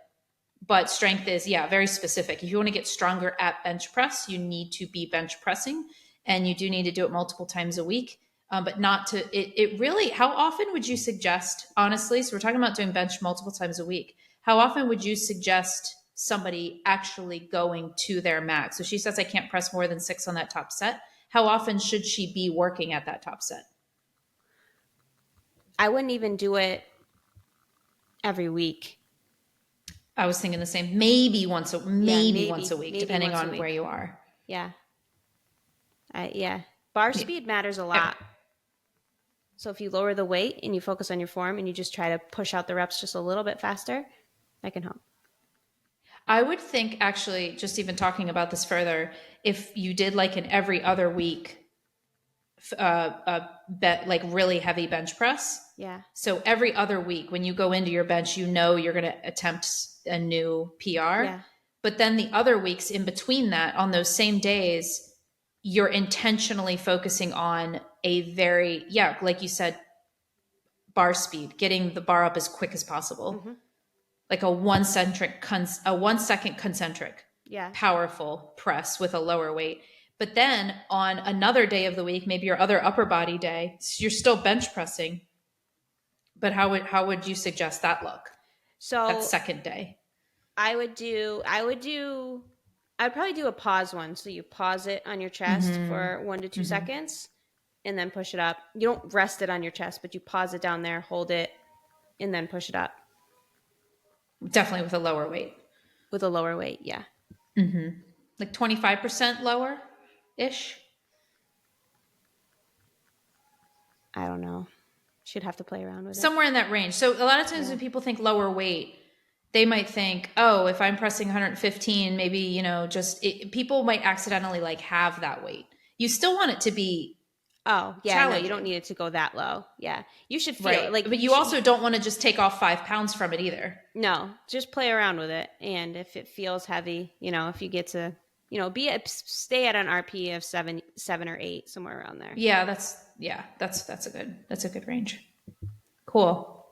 But strength is, yeah, very specific. If you want to get stronger at bench press, you need to be bench pressing, and you do need to do it multiple times a week. But not to it really. How often would you suggest, honestly? So we're talking about doing bench multiple times a week. How often would you suggest somebody actually going to their max? So she says I can't press more than 6 on that top set. How often should she be working at that top set? I wouldn't even do it every week. I was thinking the same. Maybe once a Yeah, week, maybe depending once a on where week. you are. Yeah. Yeah. Bar Yeah. speed matters a lot. So if you lower the weight and you focus on your form and you just try to push out the reps just a little bit faster, that can help. I would think, actually, just even talking about this further, if you did like an every other week bet, like really heavy bench press. Yeah. So every other week when you go into your bench, you're going to attempt a new PR. Yeah. But then the other weeks in between that, on those same days, you're intentionally focusing on a very, yeah, like you said, bar speed, getting the bar up as quick as possible. Mm-hmm. Like a 1 second concentric, Yeah. powerful press with a lower weight. But then on another day of the week, maybe your other upper body day, you're still bench pressing. But how would you suggest that look? So That second day. I'd probably do a pause one. So you pause it on your chest for 1 to 2 seconds and then push it up. You don't rest it on your chest, but you pause it down there, hold it, and then push it up. Definitely with a lower weight. With a lower weight, yeah. Like 25% lower ish. I don't know. Should have to play around with it. Somewhere in that range. So a lot of times when people think lower weight, they might think, oh, if I'm pressing 115, maybe, people might accidentally like have that weight. You still want it to be Oh, yeah, challenging. no, you don't need it to go that low. Yeah. You should feel right. it. Like, but you also don't want to just take off 5 pounds from it either. No, just play around with it. And if it feels heavy, if you get to, stay at an RP of 7 or 8, somewhere around there. Yeah, that's a good range. Cool.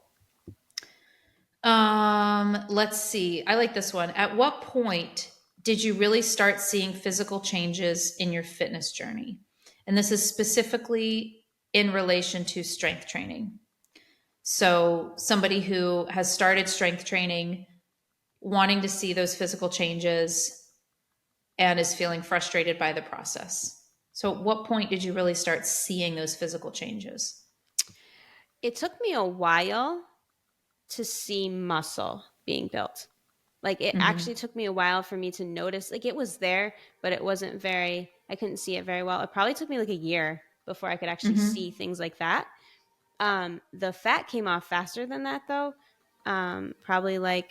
Let's see. I like this one. At what point did you really start seeing physical changes in your fitness journey? And this is specifically in relation to strength training. So somebody who has started strength training, wanting to see those physical changes and is feeling frustrated by the process. So at what point did you really start seeing those physical changes? It took me a while to see muscle being built. Like it Mm-hmm. actually took me a while for me to notice. Like it was there, but it wasn't very. I couldn't see it very well. It probably took me like a year before I could actually see Mm-hmm. things like that. The fat came off faster than that though. Probably like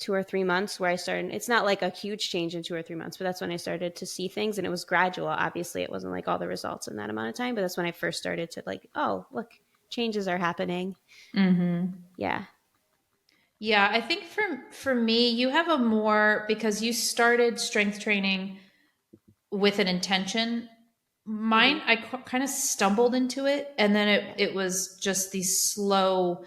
2 or 3 months where I started. It's not like a huge change in 2 or 3 months, but that's when I started to see things, and it was gradual. Obviously, it wasn't like all the results in that amount of time, but that's when I first started to like, oh, look, changes are happening. Mm-hmm. Yeah. Yeah, I think for me, you have a more because you started strength training with an intention. Mm-hmm. Mine, I kind of stumbled into it, and then it Yeah. it was just this slow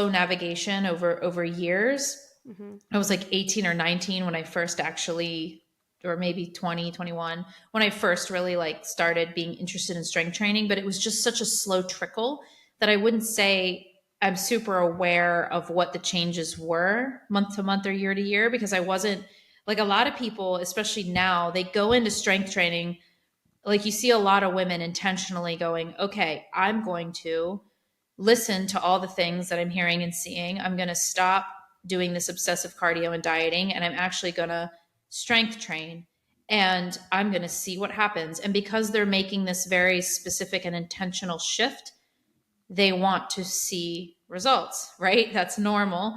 navigation over years. Mm-hmm. I was like 18 or 19 when I first actually, or maybe 20, 21, when I first really like started being interested in strength training, but it was just such a slow trickle that I wouldn't say I'm super aware of what the changes were month to month or year to year, because I wasn't like a lot of people, especially now, they go into strength training. Like you see a lot of women intentionally going, okay, I'm going to listen to all the things that I'm hearing and seeing. I'm going to stop doing this obsessive cardio and dieting, and I'm actually going to strength train, and I'm going to see what happens. And because they're making this very specific and intentional shift, they want to see results, right? That's normal.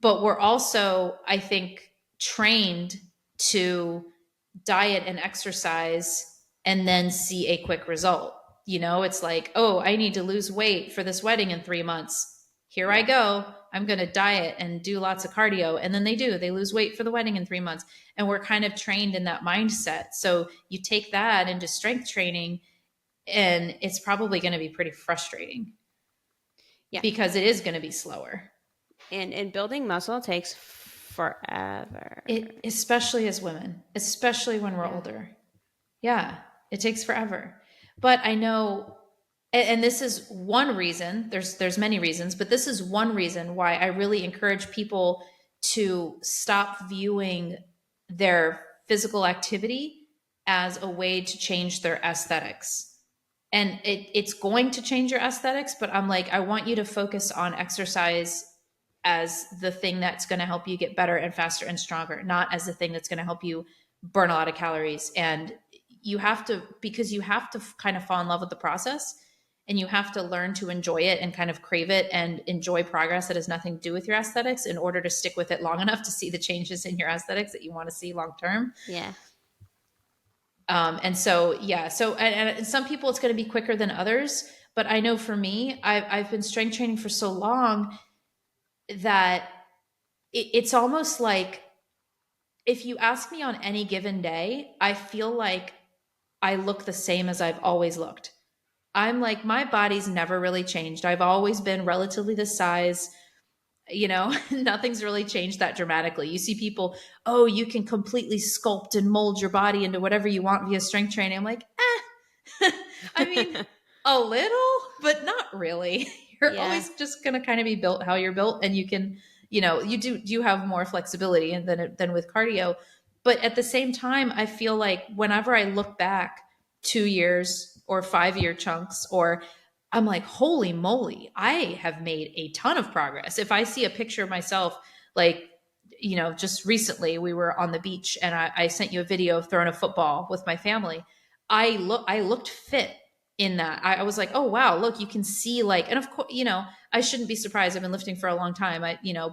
But we're also, I think, trained to diet and exercise and then see a quick result. It's like, oh, I need to lose weight for this wedding in 3 months. Here I Yeah. go. I'm going to diet and do lots of cardio. And then they lose weight for the wedding in 3 months. And we're kind of trained in that mindset. So you take that into strength training, and it's probably going to be pretty frustrating Yeah. because it is going to be slower. And building muscle takes forever. Especially as women, especially when we're Yeah. older. Yeah, it takes forever. But I know, and this is one reason, there's many reasons, but this is one reason why I really encourage people to stop viewing their physical activity as a way to change their aesthetics. And it's going to change your aesthetics, but I'm like, I want you to focus on exercise as the thing that's going to help you get better and faster and stronger, not as the thing that's going to help you burn a lot of calories. And because you have to kind of fall in love with the process, and you have to learn to enjoy it and kind of crave it and enjoy progress that has nothing to do with your aesthetics in order to stick with it long enough to see the changes in your aesthetics that you want to see long term. Yeah. And so, yeah, and some people it's going to be quicker than others. But I know for me, I've been strength training for so long that it's almost like if you ask me on any given day, I feel like I look the same as I've always looked. I'm like, my body's never really changed. I've always been relatively the size, nothing's really changed that dramatically. You see people, oh, you can completely sculpt and mold your body into whatever you want via strength training. I'm like, I mean, a little, but not really. You're Yeah. always just going to kind of be built how you're built, and you can, you have more flexibility than with cardio. But at the same time, I feel like whenever I look back 2 years or 5 year chunks, or I'm like, holy moly, I have made a ton of progress. If I see a picture of myself, like, just recently we were on the beach, and I sent you a video of throwing a football with my family. I looked fit in that. I was like, oh wow, look, you can see like, and of course, I shouldn't be surprised. I've been lifting for a long time.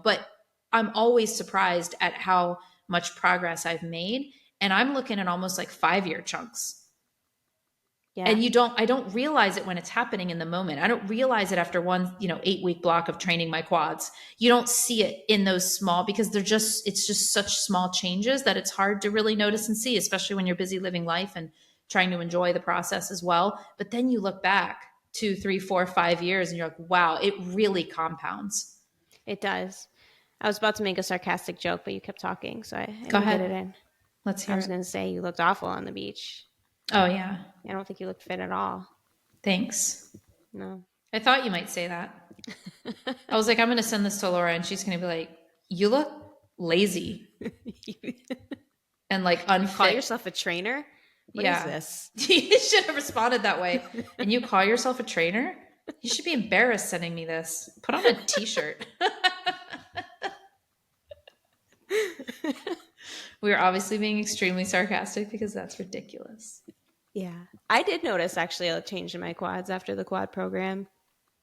But I'm always surprised at how much progress I've made. And I'm looking at almost like 5 year chunks. Yeah. And I don't realize it when it's happening in the moment. I don't realize it after one, 8 week block of training my quads. You don't see it in those small, because it's just such small changes that it's hard to really notice and see, especially when you're busy living life and trying to enjoy the process as well. But then you look back 2, 3, 4, 5 years and you're like, wow, it really compounds. It does. I was about to make a sarcastic joke, but you kept talking, so I Go didn't get it ahead. in. Let's I hear was it. going to say you looked awful on the beach. Oh, yeah. I don't think you looked fit at all. Thanks. No. I thought you might say that. I was like, I'm going to send this to Laura, and she's going to be like, you look lazy. and like You call unfit. yourself a trainer? What is Yeah. this? You should have responded that way. And you call yourself a trainer? You should be embarrassed sending me this. Put on a t-shirt. We are obviously being extremely sarcastic because that's ridiculous. Yeah. I did notice actually a change in my quads after the quad program.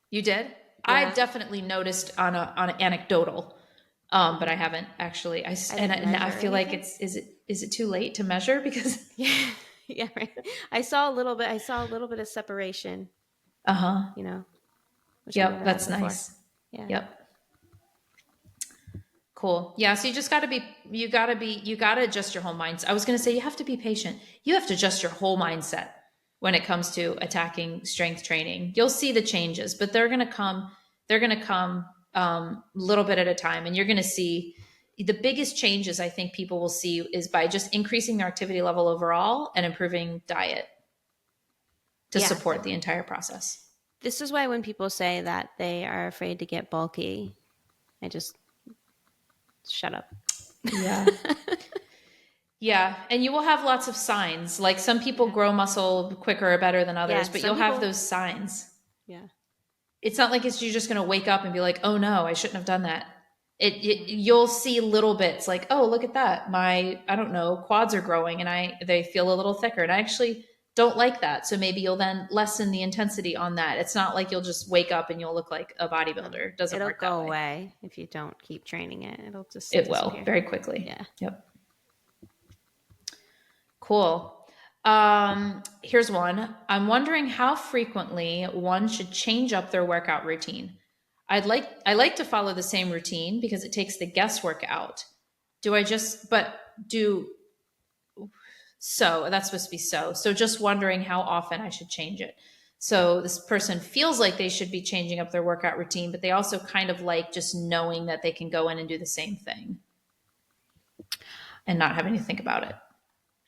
You did? Yeah. I've definitely noticed on an anecdotal, but I haven't actually. I And didn't measure I or feel like anything. is it too late to measure because Yeah. Yeah, right. I saw a little bit of separation, uh-huh. which I Yep, never had that's before. nice. Yeah. Yep. Cool. Yeah, so you got to adjust your whole mindset. I was going to say you have to be patient. You have to adjust your whole mindset when it comes to attacking strength training. You'll see the changes, but they're going to come little bit at a time, and you're going to see the biggest changes I think people will see is by just increasing their activity level overall and improving diet to Yeah. support the entire process. This is why when people say that they are afraid to get bulky, I just shut up. Yeah. Yeah, and you will have lots of signs. Like some people grow muscle quicker or better than Yeah. others, but Some you'll have people, those signs. yeah. It's not like you're just going to wake up and be like, "Oh no, I shouldn't have done that." You'll see little bits like, "Oh, look at that. My I don't know, quads are growing and they feel a little thicker." And I actually don't like that. So maybe you'll then lessen the intensity on that. It's not like you'll just wake up and you'll look like a No. bodybuilder. It doesn't It'll work that go way. away if you don't keep training it. It'll just It will disappear. very quickly. Yeah. Yep. Cool. Here's one. I'm wondering how frequently one should change up their workout routine. I like to follow the same routine because it takes the guesswork out. Do I just but do so that's supposed to be so just wondering how often I should change it. So this person feels like they should be changing up their workout routine, but they also kind of like just knowing that they can go in and do the same thing and not having to think about it.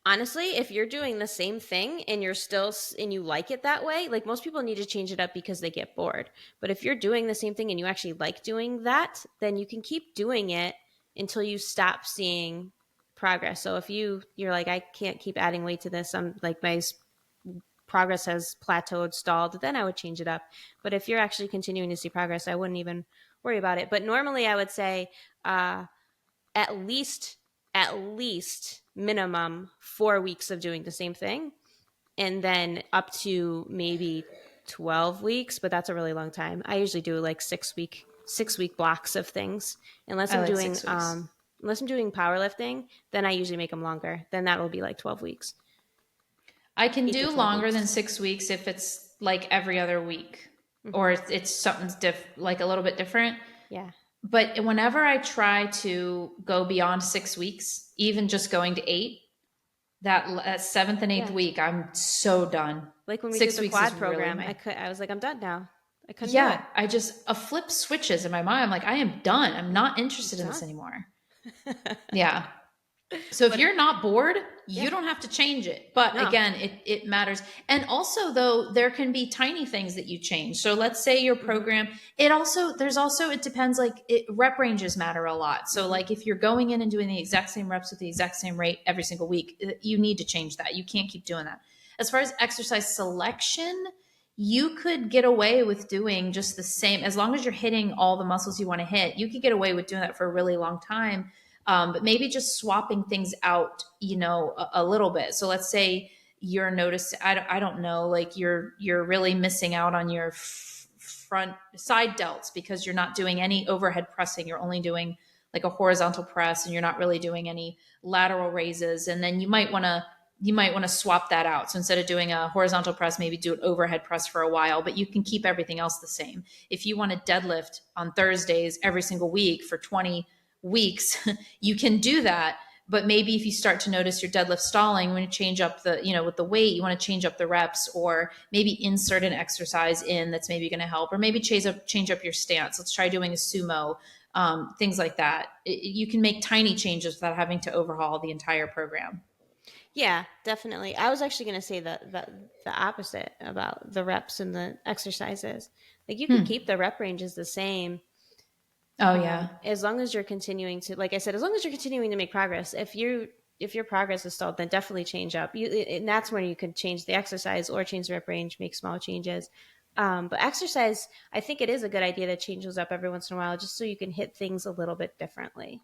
Honestly, if you're doing the same thing and you like it that way, like most people need to change it up because they get bored. But if you're doing the same thing and you actually like doing that, then you can keep doing it until you stop seeing progress. So if you're like, I can't keep adding weight to this, I'm like my progress has plateaued, stalled, then I would change it up. But if you're actually continuing to see progress, I wouldn't even worry about it. But normally I would say at least minimum 4 weeks of doing the same thing, and then up to maybe 12 weeks, but that's a really long time. I usually do like 6 week blocks of things, unless I I'm like doing 6 weeks. powerlifting. Then I usually make them longer. Then that'll be like 12 weeks, I can 8 to do 12 longer weeks. than 6 weeks if it's like every other week or it's something like a little bit different. Yeah. But whenever I try to go beyond 6 weeks, even just going to 8, that seventh and eighth Yeah. week, I'm so done. Like when we did 6 the weeks is quad really program, my, I was like, I'm done now. I couldn't do it. yeah, a flip switches in my mind. I'm like, I am done. I'm not interested in this Done. anymore. Yeah. So if But you're not bored, you yeah, don't have to change it. But no. again, it matters. And also though, there can be tiny things that you change. So let's say your program, it depends, like rep ranges matter a lot. So like if you're going in and doing the exact same reps with the exact same rate every single week, you need to change that. You can't keep doing that. As far as exercise selection, you could get away with doing just the same, as long as you're hitting all the muscles you want to hit, you could get away with doing that for a really long time. But maybe just swapping things out, a little bit. So let's say you're noticing, I don't know, like you're really missing out on your front side delts because you're not doing any overhead pressing. You're only doing like a horizontal press and you're not really doing any lateral raises. And then you might want to swap that out. So instead of doing a horizontal press, maybe do an overhead press for a while, but you can keep everything else the same. If you want to deadlift on Thursdays every single week for 20 weeks, you can do that. But maybe if you start to notice your deadlift stalling, when you change up with the weight, you want to change up the reps, or maybe insert an exercise in that's maybe going to help, or maybe change up your stance. Let's try doing a sumo, things like that. You can make tiny changes without having to overhaul the entire program. Yeah, definitely. I was actually going to say the opposite about the reps and the exercises. Like you could keep the rep ranges the same. Oh yeah. As long as you're continuing to, like I said, as long as you're continuing to make progress. If you if your progress is stalled, then definitely change up. And that's when you can change the exercise or change the rep range, make small changes. But exercise, I think it is a good idea to change those up every once in a while, just so you can hit things a little bit differently.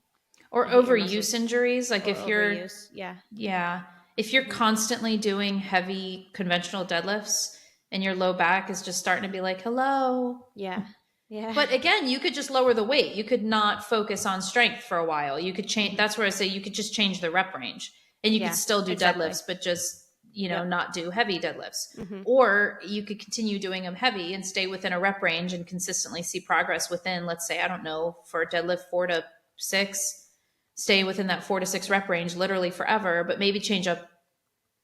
Or And hit your overuse muscles. injuries. Like Or if you're, overuse. Yeah. yeah, if you're constantly doing heavy conventional deadlifts and your low back is just starting to be like, hello. Yeah. Yeah. But again, you could just lower the weight. You could not focus on strength for a while. You could change. That's where I say you could just change the rep range, and you could Yeah, still do exactly. deadlifts, but just, Yep. not do heavy deadlifts. Mhm. Or you could continue doing them heavy and stay within a rep range and consistently see progress within, let's say, I don't know, for a deadlift 4 to 6, stay within that 4 to 6 rep range literally forever, but maybe change up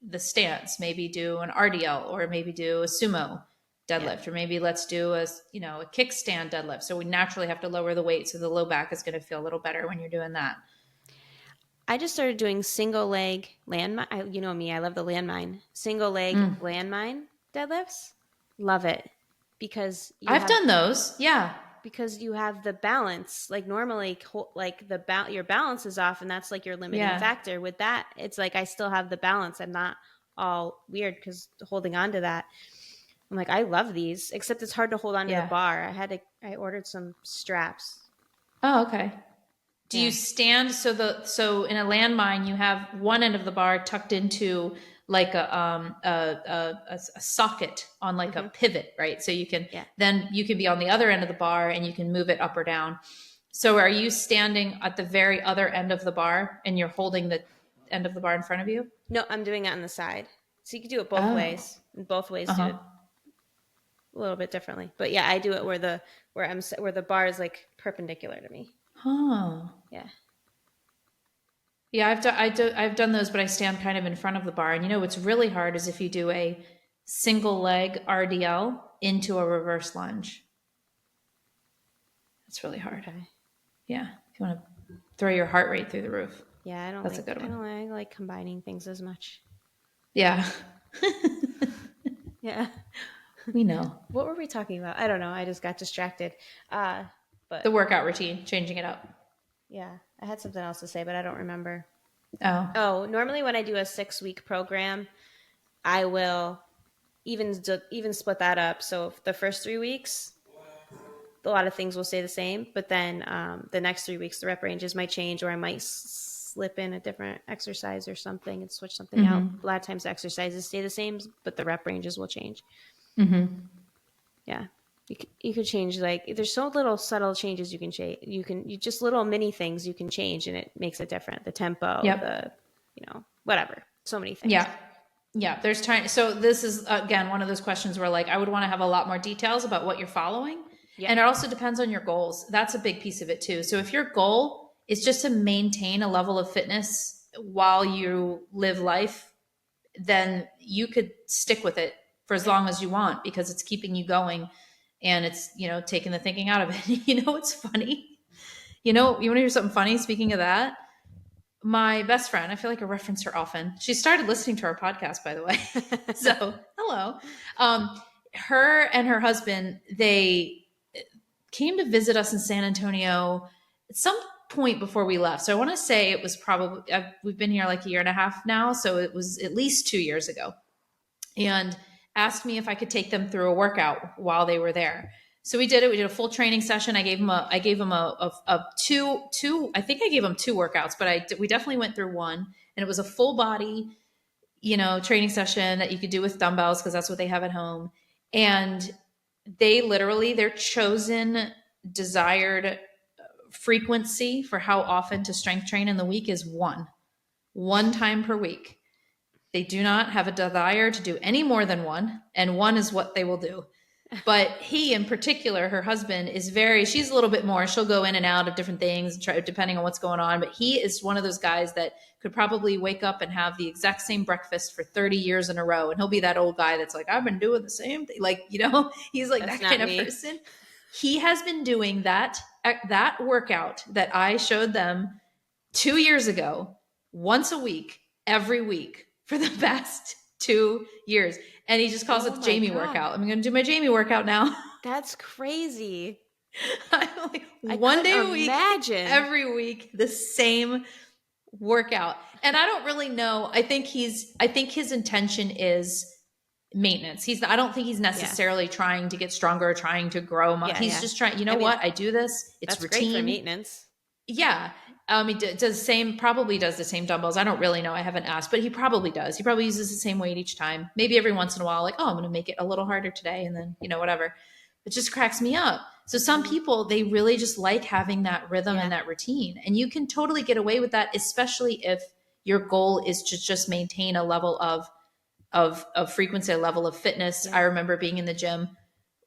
the stance, maybe do an RDL, or maybe do a sumo deadlift, or maybe let's do a kickstand deadlift. So we naturally have to lower the weight, so the low back is going to feel a little better when you're doing that. I just started doing single leg landmine. You know me, I love the landmine. Single leg landmine deadlifts. Love it because I've done those. Yeah. Because you have the balance. Like normally, like your balance is off, and that's like your limiting factor. With that, it's like I still have the balance. I'm not all weird because holding on to that. I'm like, I love these, except it's hard to hold on to the bar. I ordered some straps. Oh, okay. Do you stand so in a landmine you have one end of the bar tucked into like a socket on like a pivot, right? So you can then you can be on the other end of the bar and you can move it up or down. So are you standing at the very other end of the bar and you're holding the end of the bar in front of you? No, I'm doing it on the side. So you can do it both ways. And both ways do it a little bit differently. But yeah, I do it where the bar is like perpendicular to me. Oh. Yeah. Yeah, I've done those, but I stand kind of in front of the bar. And what's really hard is if you do a single leg RDL into a reverse lunge. That's really hard. Okay. Yeah, if you want to throw your heart rate through the roof. Yeah, that's a good one. I like combining things as much. Yeah. Yeah. We know. What were we talking about? I don't know. I just got distracted. But the workout routine, changing it up. Yeah. I had something else to say, but I don't remember. Oh, normally when I do a 6-week program, I will even split that up. So the first 3 weeks, a lot of things will stay the same, but then the next 3 weeks, the rep ranges might change, or I might slip in a different exercise or something and switch something out. A lot of times the exercises stay the same, but the rep ranges will change. Yeah. You could change, like, there's so little subtle changes you can change. You just little mini things you can change, and it makes it different. The tempo, whatever. So many things. Yeah. Yeah. There's time. So this is, again, one of those questions where like, I would want to have a lot more details about what you're following. Yeah. And it also depends on your goals. That's a big piece of it too. So if your goal is just to maintain a level of fitness while you live life, then you could stick with it for as long as you want, because it's keeping you going. And it's, taking the thinking out of it. It's funny. You want to hear something funny? Speaking of that, my best friend, I feel like I reference her often. She started listening to our podcast, by the way. So, hello. Her and her husband, they came to visit us in San Antonio at some point before we left. So I want to say it was probably, we've been here like a year and a half now. So it was at least 2 years ago. And asked me if I could take them through a workout while they were there. So we did it. We did a full training session. I gave them I think I gave them 2 workouts, but we definitely went through one, and it was a full body, training session that you could do with dumbbells, because that's what they have at home. And they literally, their chosen desired frequency for how often to strength train in the week is one time per week. They do not have a desire to do any more than one, and one is what they will do. But he, in particular, her husband, she's a little bit more, she'll go in and out of different things depending on what's going on. But he is one of those guys that could probably wake up and have the exact same breakfast for 30 years in a row. And he'll be that old guy that's like, I've been doing the same thing. Like, he's like that kind of person. He has been doing that workout that I showed them 2 years ago, once a week, every week, for the past 2 years. And he just calls it the Jamie workout. I'm going to do my Jamie workout now. That's crazy. I'm like, one day a week, every week, the same workout. And I don't really know. I think his intention is maintenance. I don't think he's Yeah. necessarily trying to get stronger or trying to grow. Yeah. He's Yeah. just trying, you know I mean, what? I do this. It's that's great for routine. maintenance. Yeah. He does the same, probably does the same dumbbells. I don't really know. I haven't asked, but he probably does. He probably uses the same weight each time. Maybe every once in a while, like, oh, I'm going to make it a little harder today. And then, whatever. It just cracks me up. So some people, they really just like having that rhythm and that routine. And you can totally get away with that, especially if your goal is to just maintain a level of frequency, a level of fitness. Yeah. I remember being in the gym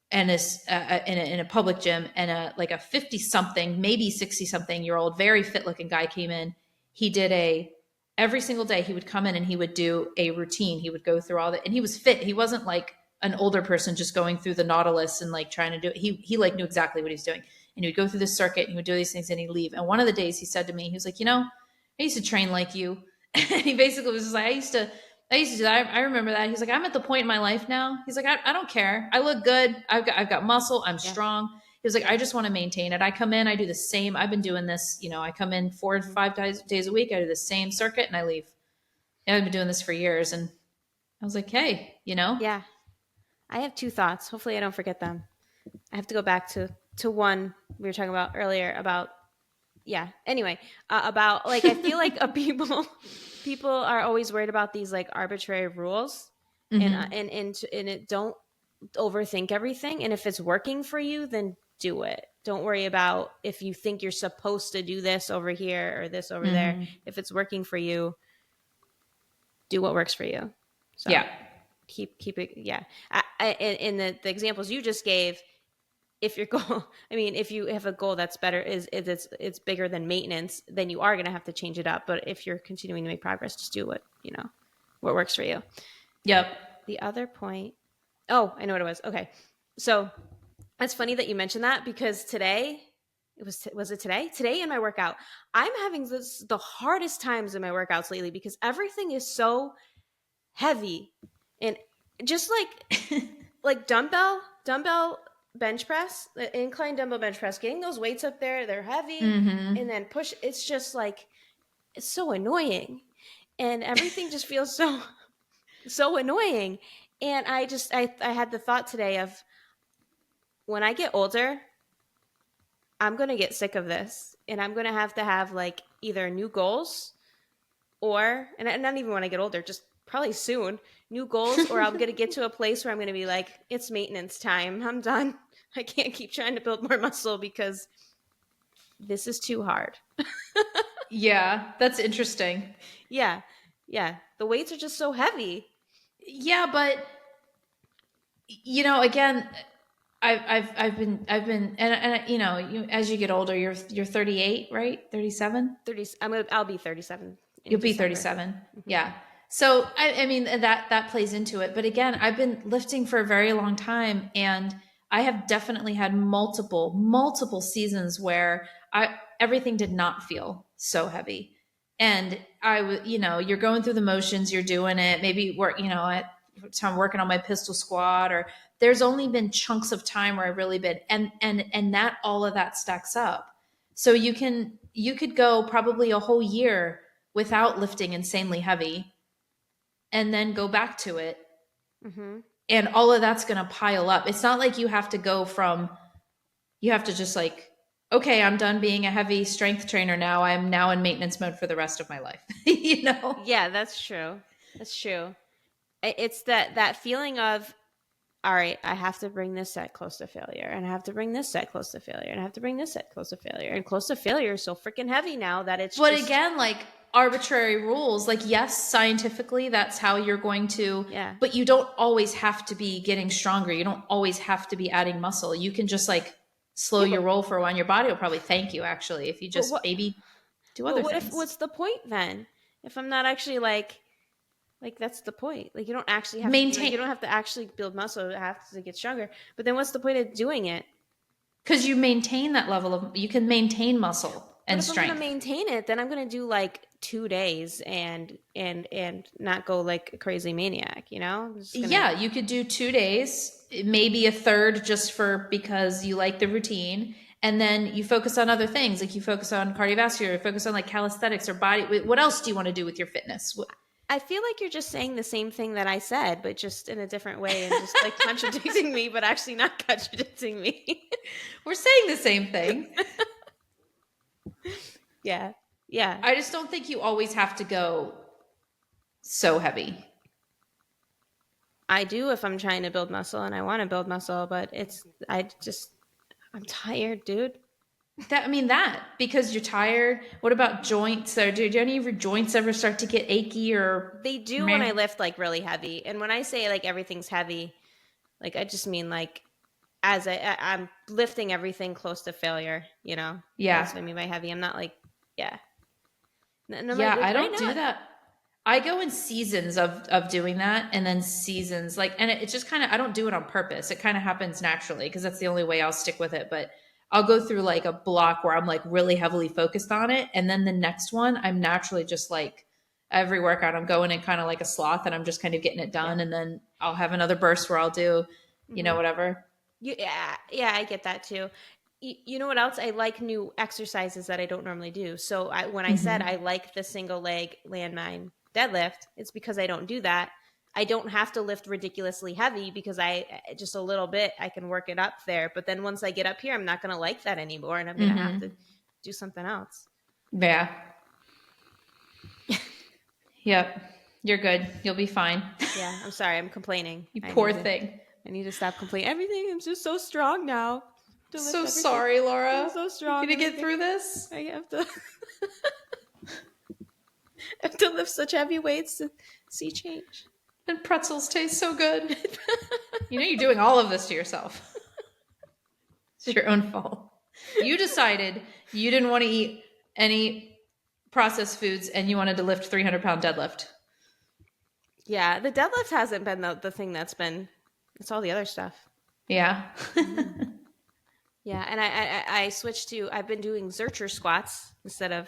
and in a public gym, and like a 50 something, maybe 60 something year old, very fit looking guy came in. He did every single day he would come in and he would do a routine. He would go through all that, and he was fit. He wasn't like an older person just going through the Nautilus and like trying to do it. He like knew exactly what he was doing. And he would go through the circuit and he would do these things and he'd leave. And one of the days he said to me, he was like, I used to train like you. And he basically was just like, I used to do that. I remember that. He's like, I'm at the point in my life now. He's like, I don't care. I look good. I've got muscle. I'm strong. He was like, I just want to maintain it. I come in, I do the same. I've been doing this, I come in 4 to 5 days a week. I do the same circuit and I leave. And I've been doing this for years. And I was like, hey, Yeah. I have 2 thoughts. Hopefully I don't forget them. I have to go back to one we were talking about earlier about, anyway, about like, I feel like people are always worried about these like arbitrary rules and it don't overthink everything. And if it's working for you, then do it. Don't worry about if you think you're supposed to do this over here or this over there. If it's working for you, do what works for you. So keep it. Yeah. In the examples you just gave, if your goal, if you have a goal that's better, it's bigger than maintenance, then you are going to have to change it up. But if you're continuing to make progress, just do what works for you. Yep. The other point. Oh, I know what it was. Okay. So it's funny that you mentioned that because today, was it today? Today in my workout, I'm having the hardest times in my workouts lately because everything is so heavy and just like dumbbell bench press, the incline dumbbell bench press, getting those weights up there, they're heavy, and then push. It's just like, it's so annoying, and everything just feels so annoying. And I had the thought today of when I get older, I'm gonna get sick of this, and I'm gonna have to have like either new goals or, and not even when I get older, just probably soon, new goals, or I'm going to get to a place where I'm going to be like, it's maintenance time. I'm done. I can't keep trying to build more muscle because this is too hard. Yeah, that's interesting. Yeah. Yeah. The weights are just so heavy. Yeah, but again, I've been and you as you get older, you're 38, right? 37? 30 I'll be 37. You'll be 37. Yeah. So I mean that plays into it. But again, I've been lifting for a very long time, and I have definitely had multiple seasons where everything did not feel so heavy. And you're going through the motions, you're doing it, maybe I'm working on my pistol squat, or there's only been chunks of time where I've really been, and that all of that stacks up. So you could go probably a whole year without lifting insanely heavy and then go back to it. And all of that's going to pile up. It's not like you have to just like, okay, I'm done being a heavy strength trainer now. I'm now in maintenance mode for the rest of my life. Yeah, that's true. That's true. It's that feeling of, all right, I have to bring this set close to failure, and I have to bring this set close to failure, and I have to bring this set close to failure, and close to failure is so freaking heavy now that it's. But again, like arbitrary rules, like yes, scientifically that's how you're going to. Yeah. But you don't always have to be getting stronger. You don't always have to be adding muscle. You can just like slow your roll for a while, and your body will probably thank you actually if you just maybe do other things. What's the point then? If I'm not actually like that's the point. Like you don't actually have maintain. You don't have to actually build muscle. You have to get stronger. But then what's the point of doing it? Because you maintain that level of, you can maintain muscle and strength. If I'm going to maintain it, then I'm going to do like 2 days and not go like a crazy maniac, Yeah, you could do 2 days, maybe a third just because you like the routine. And then you focus on other things. Like you focus on cardiovascular, you focus on like calisthenics or body. What else do you want to do with your fitness? I feel like you're just saying the same thing that I said, but just in a different way and just like contradicting me, but actually not contradicting me. We're saying the same thing. Yeah. Yeah. I just don't think you always have to go so heavy. I do if I'm trying to build muscle and I want to build muscle, but I'm tired, dude. That because you're tired. What about joints? Or do any of your joints ever start to get achy or? They do when I lift like really heavy. And when I say like everything's heavy, like I just mean like as I'm lifting everything close to failure, you know? Yeah. That's what I mean by heavy. I'm not like, yeah. No, yeah, I don't do that. I go in seasons of doing that, and then seasons like, and it's just kind of, I don't do it on purpose. It kind of happens naturally because that's the only way I'll stick with it. But I'll go through like a block where I'm like really heavily focused on it. And then the next one, I'm naturally just like every workout I'm going in kind of like a sloth and I'm just kind of getting it done. Yeah. And then I'll have another burst where I'll do, you know, whatever. Yeah, I get that too. You know what else? I like new exercises that I don't normally do. So when I said I like the single leg landmine deadlift, it's because I don't do that. I don't have to lift ridiculously heavy because I just a little bit, I can work it up there. But then once I get up here, I'm not going to like that anymore. And I'm going to have to do something else. Yeah. Yep. You're good. You'll be fine. Yeah. I'm sorry. I'm complaining. You poor thing. I need to stop complaining. Everything. I'm just so strong now. So sorry, Laura. I'm so strong. You to get through this? I have to. I have to lift such heavy weights to see change. And pretzels taste so good. You know you're doing all of this to yourself. It's your own fault. You decided you didn't want to eat any processed foods and you wanted to lift 300-pound deadlift. Yeah, the deadlift hasn't been the thing that's been, it's all the other stuff. Yeah. Yeah, and I switched to, I've been doing Zercher squats instead of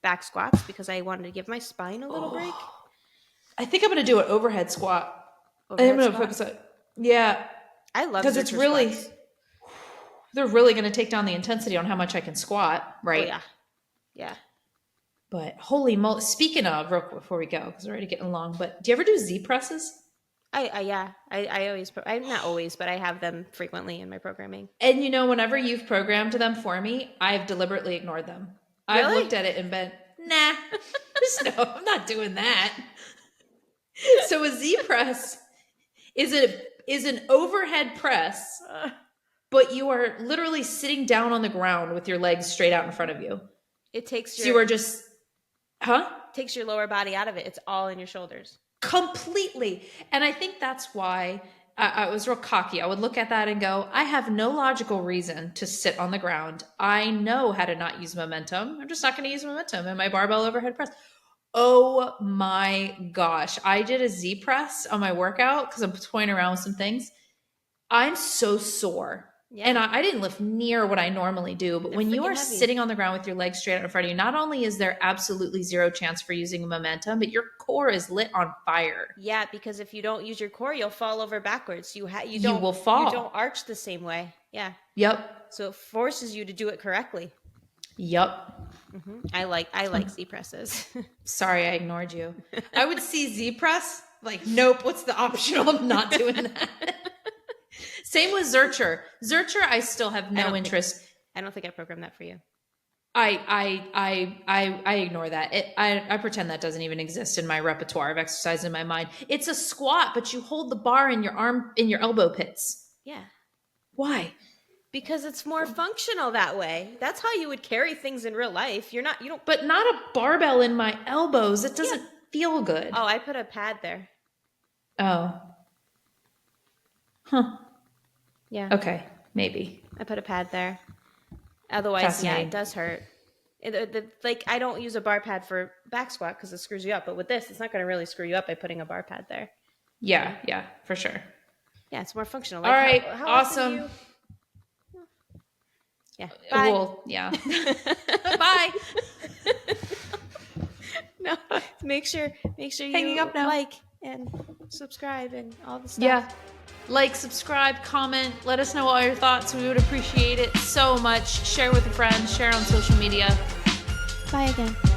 back squats because I wanted to give my spine a little break. I think I'm going to do an overhead squat. I'm going to focus on, yeah. I love because it's really, squats. They're really going to take down the intensity on how much I can squat, right? Oh, yeah. Yeah. But holy moly, speaking of, real quick before we go, because we're already getting long, but do you ever do Z presses? I always, I'm not always, but I have them frequently in my programming. And you know, whenever you've programmed them for me, I've deliberately ignored them. Really? I've looked at it and been, nah, I'm not doing that. So a Z press is an overhead press, but you are literally sitting down on the ground with your legs straight out in front of you. It takes you are just, takes your lower body out of it. It's all in your shoulders. Completely. And I think that's why I was real cocky. I would look at that and go, I have no logical reason to sit on the ground. I know how to not use momentum. I'm just not going to use momentum in my barbell overhead press. Oh my gosh. I did a Z press on my workout because I'm toying around with some things. I'm so sore. Yeah. And I didn't lift near what I normally do, but when you are sitting on the ground with your legs straight out in front of you, not only is there absolutely zero chance for using momentum, but your core is lit on fire. Yeah, because if you don't use your core, you'll fall over backwards. You will fall. You don't arch the same way. Yeah. Yep. So it forces you to do it correctly. Yep. Mm-hmm. I like Z presses. Sorry, I ignored you. I would see Z press like, nope. What's the optional? I'm not doing that. Same with Zercher. Zercher, I still have no interest. I don't think I programmed that for you. I ignore that. I pretend that doesn't even exist in my repertoire of exercise in my mind. It's a squat, but you hold the bar in your elbow pits. Yeah. Why? Because it's more functional that way. That's how you would carry things in real life. You don't. But not a barbell in my elbows. It doesn't feel good. Oh, I put a pad there. Oh. Huh. Yeah. Okay. Maybe. I put a pad there. Otherwise, yeah, it does hurt. Like, I don't use a bar pad for back squat because it screws you up. But with this, it's not going to really screw you up by putting a bar pad there. Yeah, for sure. Yeah, it's more functional. Like, all right. How awesome. Yeah. Bye. Well, yeah. Bye. No. Make sure you hanging up now. Like and subscribe and all the stuff. Yeah. Like, subscribe, comment, let us know all your thoughts. We would appreciate it so much. Share with a friend, share on social media. Bye again.